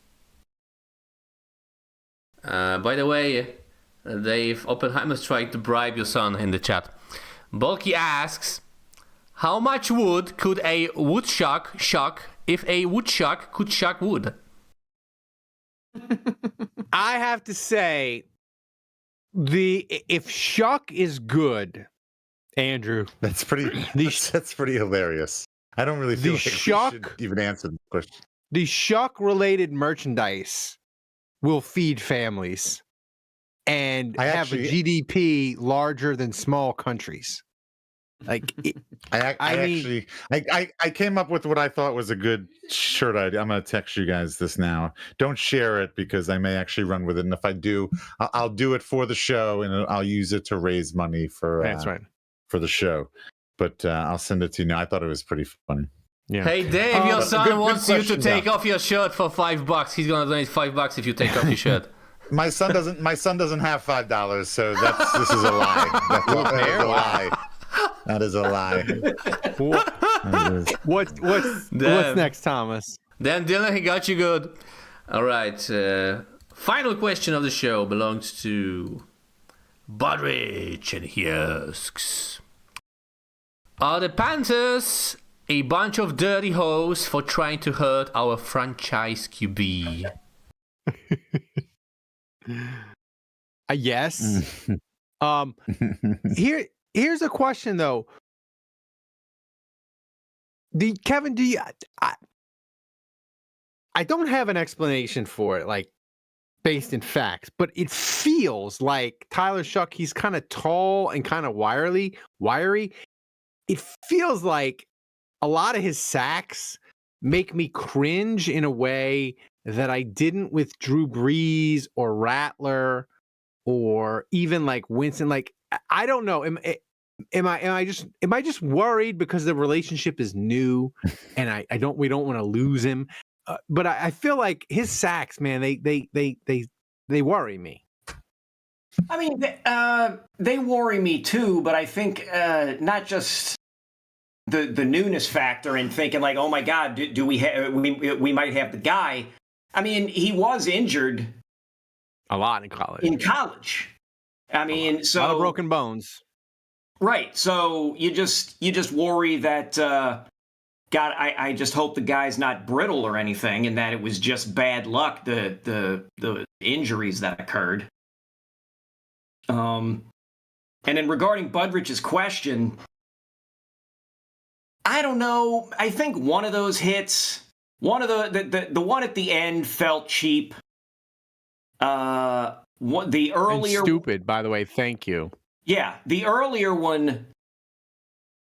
Speaker 3: by the way, Dave, Oppenheimer's trying to bribe your son in the chat. Bulky asks, how much wood could a woodchuck shuck if a woodchuck could shuck wood?
Speaker 1: I have to say, if shuck is good, Andrew,
Speaker 2: that's pretty hilarious. I don't really feel like we should even answer the question.
Speaker 1: The shuck related merchandise will feed families and have a GDP larger than small countries.
Speaker 2: I came up with what I thought was a good shirt idea. I'm going to text you guys this now. Don't share it because I may actually run with it. And if I do, I'll do it for the show and I'll use it to raise money for for the show. But I'll send it to you now. I thought it was pretty funny.
Speaker 3: Yeah. Hey Dave, your son wants you to take off your shirt for $5. He's going to donate $5 if you take off your shirt.
Speaker 2: My son doesn't have $5, so this is a lie. That's a lie. That is a lie.
Speaker 1: What's next, Thomas?
Speaker 3: Dan Dylan, he got you good. All right. Final question of the show belongs to Budrich, and he asks, are the Panthers a bunch of dirty hoes for trying to hurt our franchise QB?
Speaker 1: Yes. Here's a question though. Kevin, I don't have an explanation for it, like based in facts, but it feels like Tyler Shough, he's kind of tall and kind of wiry. It feels like a lot of his sacks make me cringe in a way that I didn't with Drew Brees or Rattler or even like Winston. Like, I don't know. Am I just worried because the relationship is new and we don't want to lose him? But I feel like his sacks, man, they worry me.
Speaker 4: I mean, they worry me too, but I think not just the newness factor and thinking like, oh my God, do we might have the guy. I mean, he was injured
Speaker 1: a lot in college.
Speaker 4: I mean, so
Speaker 1: a lot of broken bones.
Speaker 4: Right. So you just worry that God, I just hope the guy's not brittle or anything, and that it was just bad luck, the injuries that occurred. And then regarding Budrich's question, I don't know. I think one of those hits, one of the one at the end felt cheap. The earlier
Speaker 1: and stupid, by the way. Thank you.
Speaker 4: Yeah, the earlier one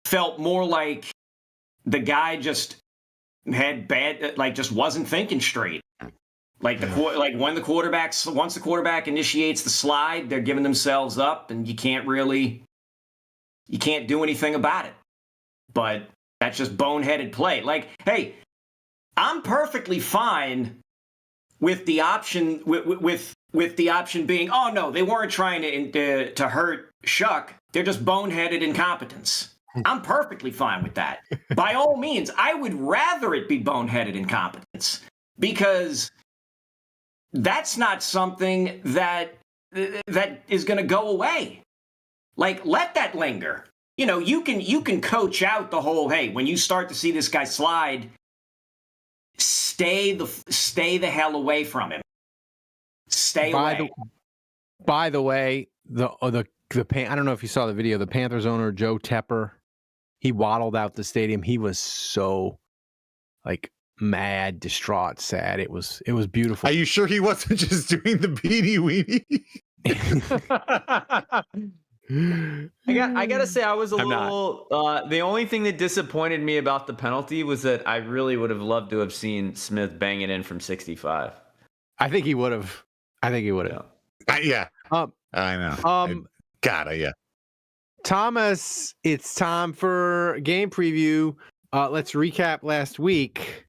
Speaker 4: felt more like the guy just had bad, like just wasn't thinking straight. Like once the quarterback initiates the slide, they're giving themselves up, and you can't do anything about it. But that's just boneheaded play. Like, hey, I'm perfectly fine with the option with the option being, oh no, they weren't trying to hurt Shough. They're just boneheaded incompetence. I'm perfectly fine with that. By all means, I would rather it be boneheaded incompetence, because that's not something that is going to go away. Like, let that linger. You know, you can coach out the whole, hey, when you start to see this guy slide, stay the hell away from him. Stay away.
Speaker 1: By the way, I don't know if you saw the video. The Panthers owner Joe Tepper, he waddled out the stadium. He was so like mad, distraught, sad. It was beautiful.
Speaker 2: Are you sure he wasn't just doing the beanie weenie?
Speaker 6: I gotta say, I was a little. The only thing that disappointed me about the penalty was that I really would have loved to have seen Smith bang it in from 65.
Speaker 1: I think he would have.
Speaker 2: Yeah. I know. Yeah.
Speaker 1: Thomas, it's time for game preview. Let's recap last week.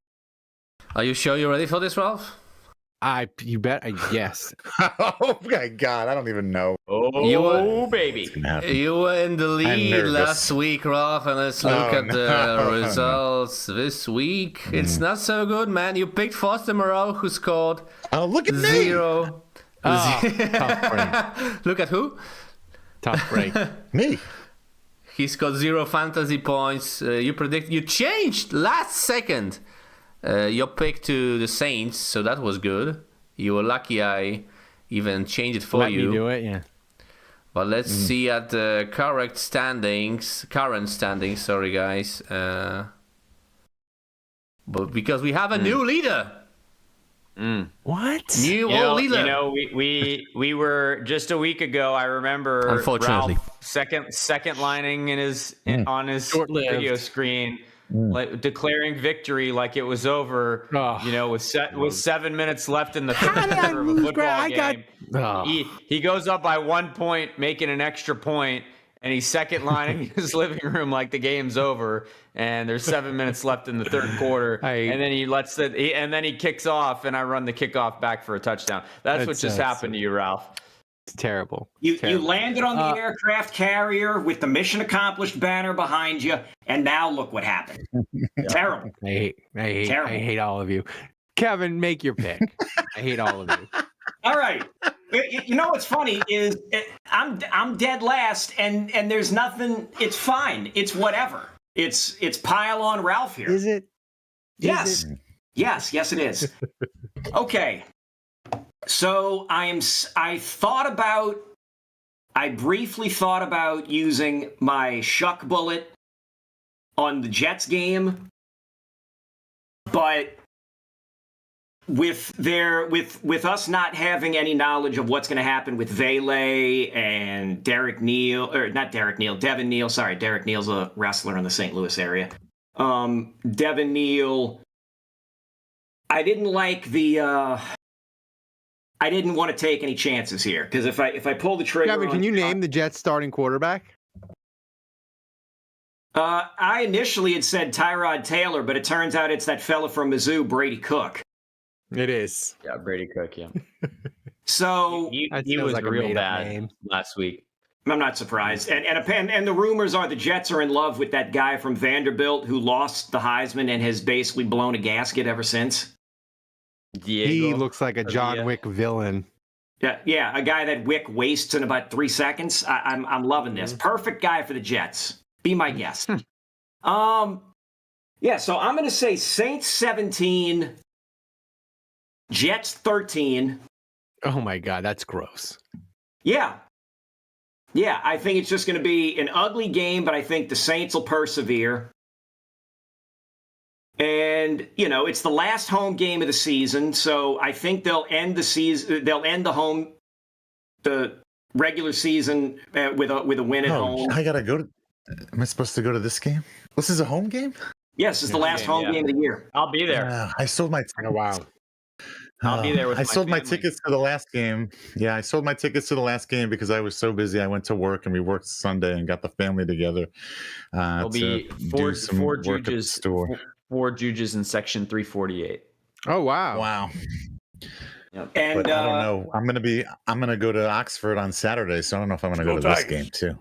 Speaker 3: Are you sure you're ready for this, Ralph?
Speaker 1: You bet. Yes.
Speaker 2: Oh my God, I don't even know.
Speaker 6: Oh, baby.
Speaker 3: You were in the lead last week, Ralph, and let's look at the results this week. It's not so good, man. You picked Foster Moreau, who scored
Speaker 2: look at
Speaker 3: 0.
Speaker 1: Tough break.
Speaker 3: Look at who?
Speaker 1: Tough break.
Speaker 2: Me.
Speaker 3: He's got 0 fantasy points. You changed last second your pick to the Saints, so that was good. You were lucky I even changed it for
Speaker 1: Let
Speaker 3: you.
Speaker 1: Me do it, yeah.
Speaker 3: But let's see at the current standings, sorry guys. But because we have a new leader.
Speaker 1: What?
Speaker 3: New leader.
Speaker 6: You know, we were just a week ago. I remember
Speaker 3: unfortunately
Speaker 6: Ralph second lining on his video screen, declaring victory like it was over. You know, with 7 minutes left in the third quarter of a football game. He goes up by 1 point, making an extra point, and he's second lining his living room like the game's over, and there's 7 minutes left in the third quarter, and then he kicks off, and I run the kickoff back for a touchdown. That's what just happened to you, Ralph.
Speaker 1: It's terrible.
Speaker 4: You landed on the aircraft carrier with the mission accomplished banner behind you, and now look what happened. Terrible.
Speaker 1: I hate all of you. Kevin, make your pick. I hate all of you.
Speaker 4: All right. You know what's funny is I'm dead last, and there's nothing. It's fine. It's whatever. It's pile on Ralph here.
Speaker 1: Is it?
Speaker 4: Yes. Yes, it is. Okay. So I briefly thought about using my Shough bullet on the Jets game but with us not having any knowledge of what's going to happen with Vele and Devin Neal. Sorry, Derek Neal's a wrestler in the St. Louis area. Devin Neal. I didn't like the. I didn't want to take any chances here because if I pull the trigger,
Speaker 1: Kevin, can you name the Jets starting quarterback?
Speaker 4: I initially had said Tyrod Taylor, but it turns out it's that fella from Mizzou, Brady Cook.
Speaker 1: It is.
Speaker 6: Yeah, Brady Cook, yeah.
Speaker 4: So
Speaker 6: he was
Speaker 1: like a
Speaker 6: real
Speaker 1: made-up
Speaker 6: bad
Speaker 1: name.
Speaker 6: last week.
Speaker 4: I'm not surprised. And the rumors are the Jets are in love with that guy from Vanderbilt who lost the Heisman and has basically blown a gasket ever since.
Speaker 6: Diego
Speaker 1: He looks like a John Wick villain.
Speaker 4: Yeah, a guy that Wick wastes in about 3 seconds. I'm loving this. Perfect guy for the Jets. Be my guest. Yeah, so I'm going to say Saints 17, Jets 13.
Speaker 1: Oh my God, that's gross.
Speaker 4: Yeah, I think it's just going to be an ugly game, but I think the Saints will persevere. And, it's the last home game of the season, so I think they'll end the season. They'll end the regular season with a win at home.
Speaker 2: I gotta go to. Am I supposed to go to this game? This is a home game.
Speaker 4: Yes, it's the last home game of the year.
Speaker 6: I'll be there.
Speaker 2: I sold my.
Speaker 1: Oh wow.
Speaker 6: I'll be there with
Speaker 2: I sold my
Speaker 6: family.
Speaker 2: tickets to the last game. Yeah, I sold my tickets to the last game because I was so busy. I went to work and we worked Sunday and got the family together.
Speaker 6: There'll be four Juges, four Juges in section 348.
Speaker 1: Oh wow.
Speaker 2: Wow.
Speaker 6: Yep.
Speaker 4: And
Speaker 2: But I don't know. I'm gonna go to Oxford on Saturday, so I don't know if I'm gonna go to this game too.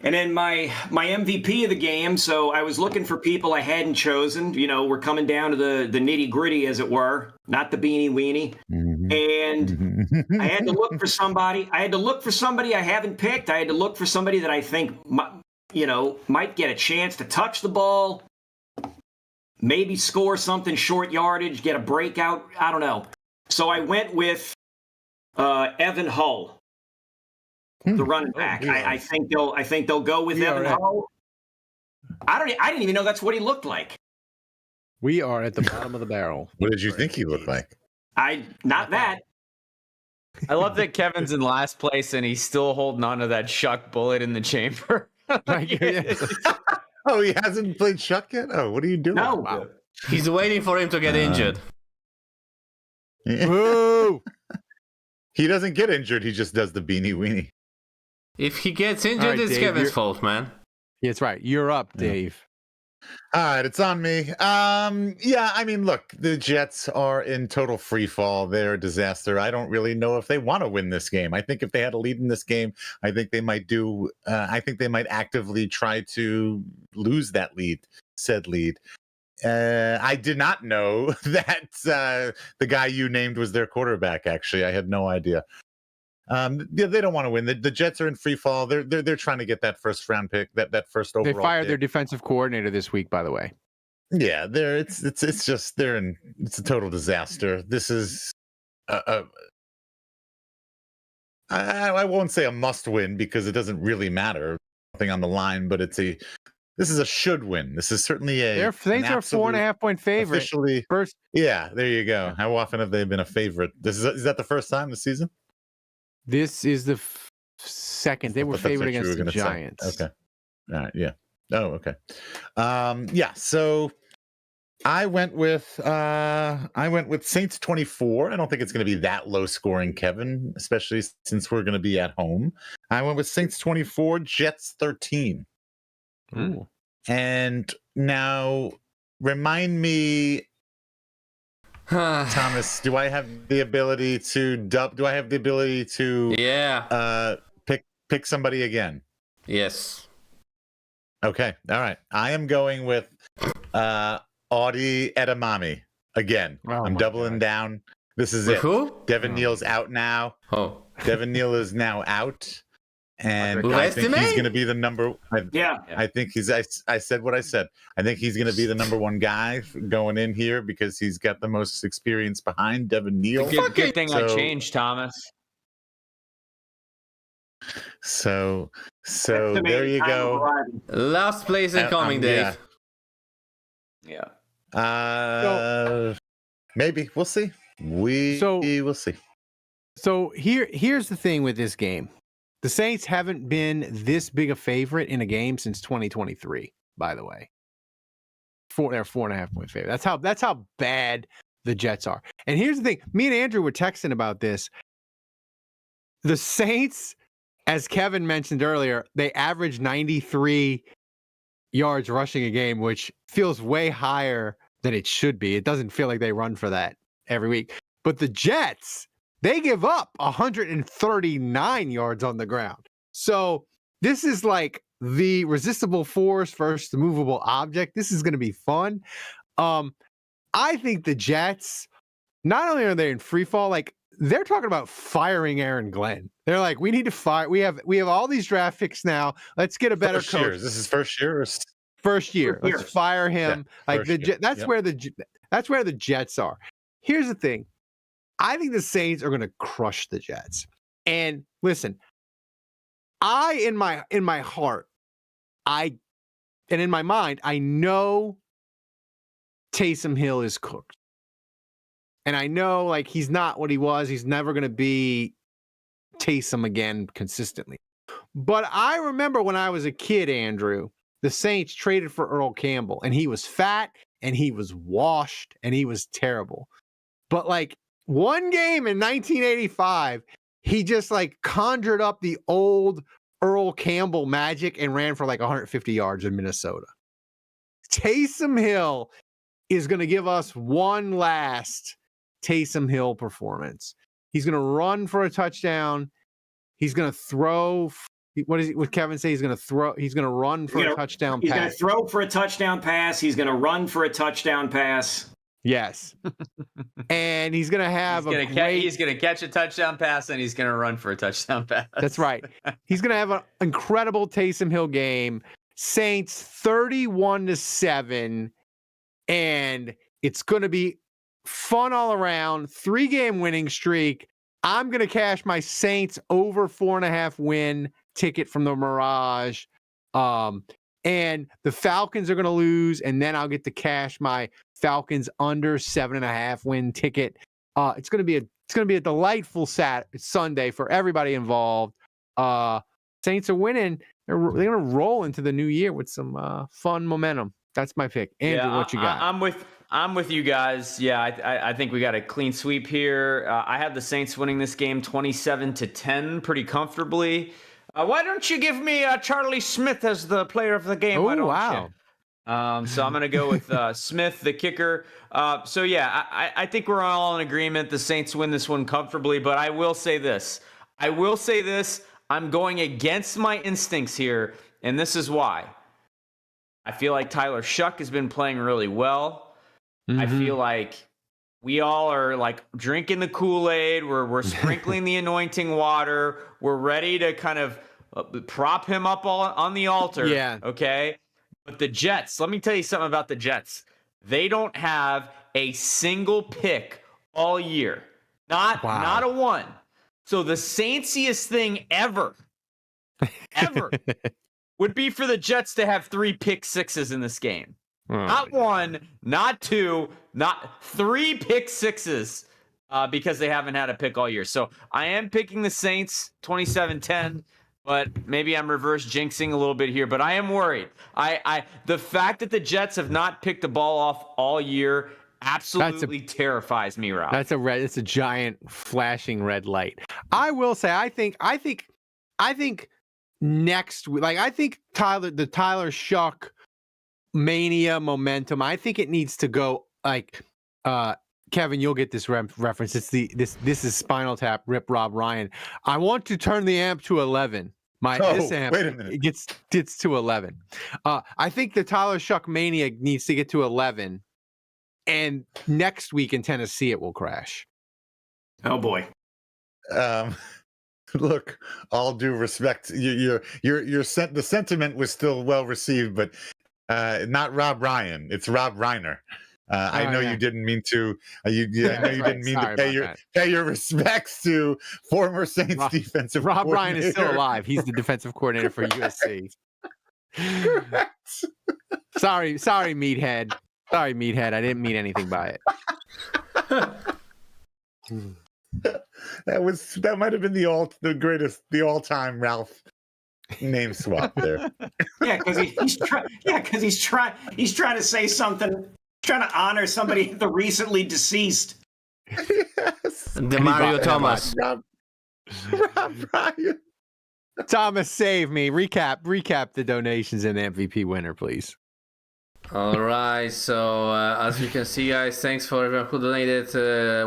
Speaker 4: And then my MVP of the game, so I was looking for people I hadn't chosen. We're coming down to the nitty gritty, as it were, not the beanie weenie. And I had to look for somebody. I haven't picked. I had to look for somebody that I think, might get a chance to touch the ball, maybe score something short yardage, get a breakout. I don't know. So I went with Evan Hull. The running back. I think they'll go with Evan Hull. I didn't even know that's what he looked like.
Speaker 1: We are at the bottom of the barrel.
Speaker 2: What did you think he looked like?
Speaker 4: Not that.
Speaker 6: I love that Kevin's in last place and he's still holding on to that Shough bullet in the chamber.
Speaker 2: Oh, he hasn't played Shough yet? Oh, what are you doing?
Speaker 4: No.
Speaker 2: Wow.
Speaker 3: He's waiting for him to get injured.
Speaker 1: Woo!
Speaker 2: He doesn't get injured. He just does the beanie weenie.
Speaker 3: If he gets injured,
Speaker 1: right,
Speaker 3: it's
Speaker 1: Dave,
Speaker 3: Kevin's fault, man.
Speaker 1: That's right. You're up, Dave.
Speaker 2: All right, it's on me. Yeah, I mean, look, the Jets are in total free fall. They're a disaster. I don't really know if they want to win this game. I think if they had a lead in this game, I think they might actively try to lose that said lead. I did not know that the guy you named was their quarterback. Actually, I had no idea. They don't want to win. The Jets are in free fall. They're trying to get that first round pick, that first overall.
Speaker 1: They fired
Speaker 2: pick.
Speaker 1: their defensive coordinator this week, by the way.
Speaker 2: Yeah, it's a total disaster. This is I won't say a must win because it doesn't really matter. Nothing on the line, but this is a should win. This is certainly
Speaker 1: Their Saints are a 4.5-point favorite.
Speaker 2: Officially, yeah, there you go. How often have they been a favorite? Is that the first time this season?
Speaker 1: This is the second. They were favored against the Giants.
Speaker 2: Okay. All right. Yeah. Oh, okay. Yeah. So I went with Saints 24. I don't think it's going to be that low scoring, Kevin, especially since we're going to be at home. I went with Saints 24, Jets 13.
Speaker 1: Ooh.
Speaker 2: And now remind me, Thomas, do I have the ability to pick somebody again?
Speaker 3: Yes.
Speaker 2: Okay. All right. I am going with Audi Edamame again.
Speaker 1: Oh,
Speaker 2: I'm doubling down. This is
Speaker 3: With
Speaker 2: it.
Speaker 3: who?
Speaker 2: Devin Neal's out now.
Speaker 3: Oh.
Speaker 2: Devin Neal is now out. And
Speaker 3: Who
Speaker 2: I think he's
Speaker 3: estimate?
Speaker 2: going to be the number.
Speaker 4: Yeah.
Speaker 2: I think I said what I said. I think he's going to be the number one guy going in here because he's got the most experience behind Devin Neal.
Speaker 6: Good thing I changed, Thomas.
Speaker 2: So there you go.
Speaker 3: Last place incoming, Dave.
Speaker 6: Yeah.
Speaker 2: Maybe we'll see. We'll see.
Speaker 1: So here's the thing with this game. The Saints haven't been this big a favorite in a game since 2023, by the way. They're 4.5 point favorite. That's how bad the Jets are. And here's the thing. Me and Andrew were texting about this. The Saints, as Kevin mentioned earlier, they average 93 yards rushing a game, which feels way higher than it should be. It doesn't feel like they run for that every week. But the Jets, they give up 139 yards on the ground. So this is like the resistible force versus the movable object. This is going to be fun. I think the Jets, not only are they in free fall, like they're talking about firing Aaron Glenn. They're like, we need to fire. We have all these draft picks now. Let's get a better coach.
Speaker 2: Year. This is first year.
Speaker 1: First year. Let's fire him.
Speaker 2: Yeah,
Speaker 1: like that's where the Jets are. Here's the thing. I think the Saints are going to crush the Jets. And listen, in my heart, and in my mind, I know Taysom Hill is cooked. And I know like he's not what he was. He's never going to be Taysom again consistently. But I remember when I was a kid, Andrew, the Saints traded for Earl Campbell, and he was fat and he was washed and he was terrible. But like one game in 1985, he just like conjured up the old Earl Campbell magic and ran for like 150 yards in Minnesota. Taysom Hill is going to give us one last Taysom Hill performance. He's going to run for a touchdown. He's going to throw. What Kevin say? He's going to throw. He's going to run for a touchdown pass.
Speaker 4: He's going to throw for a touchdown pass. He's going to run for a touchdown pass.
Speaker 1: Yes. And he's going to have
Speaker 6: he's going to catch a touchdown pass, and he's going to run for a touchdown pass.
Speaker 1: That's right. He's going to have an incredible Taysom Hill game. Saints 31-7, and it's going to be fun all around. 3-game winning streak. I'm going to cash my Saints over 4.5 win ticket from the Mirage. And the Falcons are going to lose, and then I'll get to cash my Falcons under 7.5 win ticket. It's going to be a delightful Sunday for everybody involved. Saints are winning. They're going to roll into the new year with some fun momentum. That's my pick. Andrew, what you got?
Speaker 6: I'm with you guys. Yeah, I think we got a clean sweep here. I have the Saints winning this game 27-10 pretty comfortably. Why don't you give me Charlie Smith as the player of the game?
Speaker 1: Oh, wow.
Speaker 6: So I'm going to go with Smith, the kicker. So, yeah, I think we're all in agreement. The Saints win this one comfortably. But I will say this. I'm going against my instincts here, and this is why. I feel like Tyler Shough has been playing really well. Mm-hmm. I feel like we all are like drinking the Kool-Aid. We're sprinkling the anointing water. We're ready to kind of prop him up on the altar.
Speaker 1: Yeah.
Speaker 6: Okay. But the Jets, let me tell you something about the Jets. They don't have a single pick all year. Not a one. So the Saintsiest thing ever would be for the Jets to have 3 pick sixes in this game. Not one, not two, not 3 pick sixes because they haven't had a pick all year. So I am picking the Saints 27-10, but maybe I'm reverse jinxing a little bit here. But I am worried. The fact that the Jets have not picked the ball off all year absolutely terrifies me, Rob.
Speaker 1: It's a giant flashing red light. I will say, I think next week, like I think the Tyler Shough mania momentum, I think it needs to go like Kevin, you'll get this reference. It's this is Spinal Tap, Rip Rob Ryan. I want to turn the amp to 11. This amp
Speaker 2: wait a minute.
Speaker 1: It gets to 11. I think the Tyler Shough mania needs to get to 11, and next week in Tennessee it will crash.
Speaker 4: Oh boy.
Speaker 2: Look, all due respect, the sentiment was still well received, but not Rob Ryan. It's Rob Reiner. I know you didn't mean to. I know you didn't mean to pay your respects to former Saints defensive.
Speaker 1: Rob Ryan is still alive. He's the defensive coordinator for USC. Sorry, meathead. Sorry, meathead. I didn't mean anything by it.
Speaker 2: That might have been the all-time Ralph name swap there.
Speaker 4: Yeah, because he's trying to say something, trying to honor somebody, the recently deceased.
Speaker 2: Yes.
Speaker 3: Demario Thomas.
Speaker 2: Rob Ryan.
Speaker 1: Thomas, save me. Recap the donations and the MVP winner, please.
Speaker 3: All right, so as you can see, guys, thanks for everyone who donated.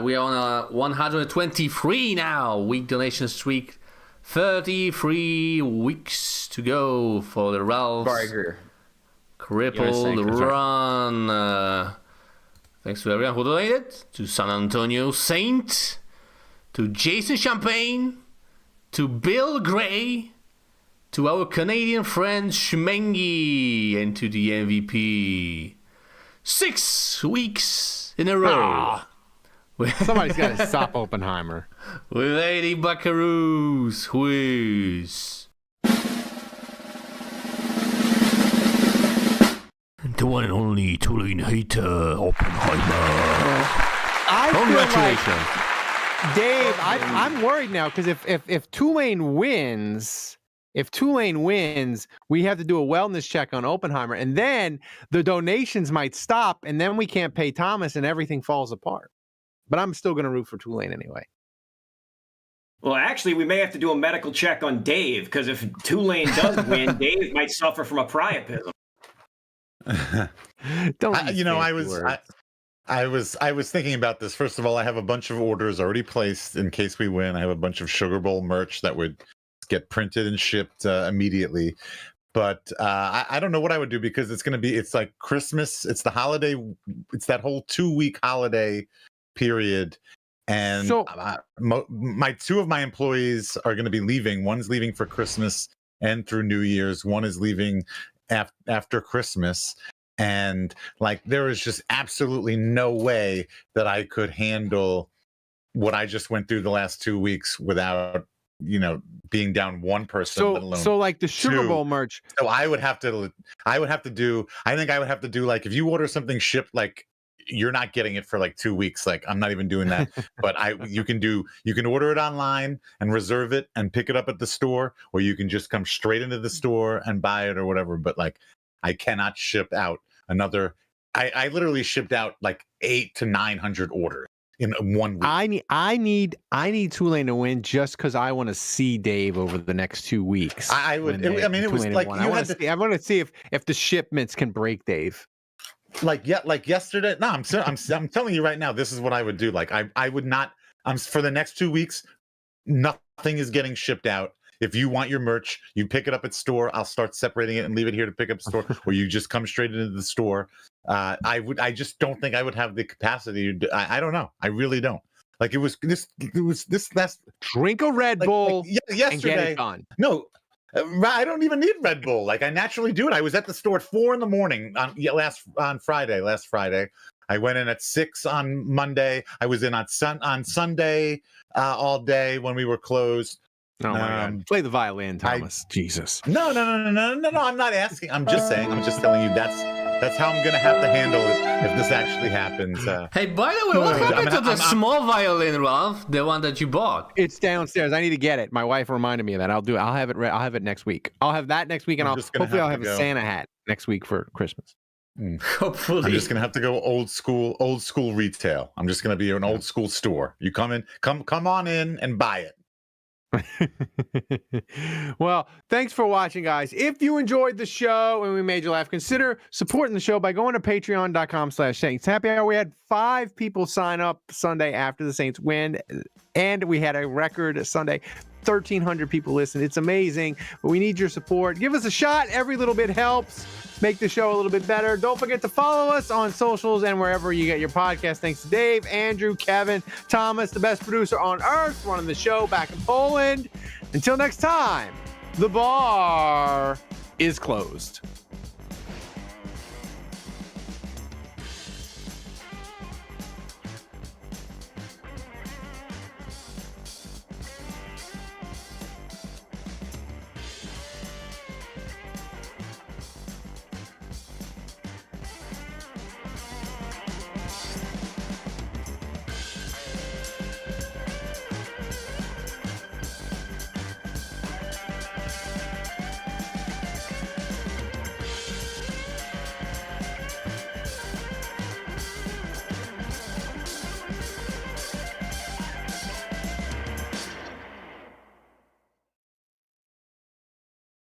Speaker 3: We are on a 123 now week donation streak. 33 weeks to go for the Ralph's crippled run. Thanks to everyone who donated. To San Antonio Saint, to Jason Champagne, to Bill Gray, to our Canadian friend Schmengi, and to the MVP. 6 weeks in a row.
Speaker 1: Somebody's got to stop Oppenheimer.
Speaker 3: With 80 buckaroos. Whiz. The one and only Tulane hater, Oppenheimer. Congratulations.
Speaker 1: Dave, I'm worried now because if Tulane wins, we have to do a wellness check on Oppenheimer, and then the donations might stop, and then we can't pay Thomas, and everything falls apart. But I'm still going to root for Tulane anyway.
Speaker 4: Well, actually, we may have to do a medical check on Dave, because if Tulane does win, Dave might suffer from a priapism.
Speaker 2: I was thinking about this. First of all, I have a bunch of orders already placed in case we win. I have a bunch of Sugar Bowl merch that would get printed and shipped immediately. But I don't know what I would do because it's like Christmas. It's the holiday. It's that whole 2-week holiday period. And
Speaker 1: so,
Speaker 2: two of my employees are going to be leaving. One's leaving for Christmas and through New Year's. One is leaving after Christmas. And like, there is just absolutely no way that I could handle what I just went through the last 2 weeks without, being down one person. Let alone
Speaker 1: so like the Sugar Bowl merch.
Speaker 2: So I would have to do, like, if you order something shipped, like, you're not getting it for like 2 weeks. Like, I'm not even doing that. But you can order it online and reserve it and pick it up at the store, or you can just come straight into the store and buy it or whatever. But like, I cannot ship out another. I literally shipped out like 800 to 900 orders in 1 week.
Speaker 1: I need Tulane to win just because I want to see Dave over the next 2 weeks.
Speaker 2: I would. It was like
Speaker 1: I want to see if the shipments can break Dave.
Speaker 2: Like yesterday. No, I'm telling you right now, this is what I would do. Like, I would not. For the next 2 weeks, nothing is getting shipped out. If you want your merch, you pick it up at store. I'll start separating it and leave it here to pick up store, or you just come straight into the store. I just don't think I would have the capacity. I don't know. I really don't. Like, it was this last.
Speaker 1: Drink a Red Bull.
Speaker 2: Yesterday.
Speaker 1: And get it done.
Speaker 2: No. I don't even need Red Bull. Like, I naturally do it. I was at the store at 4 a.m. on Friday. Last Friday, I went in at 6 on Monday. I was in on Sunday all day when we were closed.
Speaker 1: Oh my God! Play the violin, Thomas. Jesus.
Speaker 2: No. I'm not asking. I'm just saying. I'm just telling you. That's how I'm gonna have to handle it if this actually happens.
Speaker 3: Hey, by the way, what happened to the small violin, Ralph? The one that you bought?
Speaker 1: It's downstairs. I need to get it. My wife reminded me of that. I'll do it. I'll have it next week. I'll have that next week, and hopefully I'll have a Santa hat next week for Christmas.
Speaker 3: Hopefully.
Speaker 2: I'm just gonna have to go old school retail. I'm just gonna be an old school store. You come on in and buy it.
Speaker 1: Well, thanks for watching, guys. If you enjoyed the show and we made you laugh, consider supporting the show by going to patreon.com/Saints Happy Hour. We had 5 people sign up Sunday after the Saints win, and we had a record Sunday. 1,300 people listen. It's amazing, but we need your support. Give us a shot. Every little bit helps make the show a little bit better. Don't forget to follow us on socials and wherever you get your podcast. Thanks to Dave, Andrew, Kevin, Thomas, the best producer on earth, running the show back in Poland. Until next time, the bar is closed.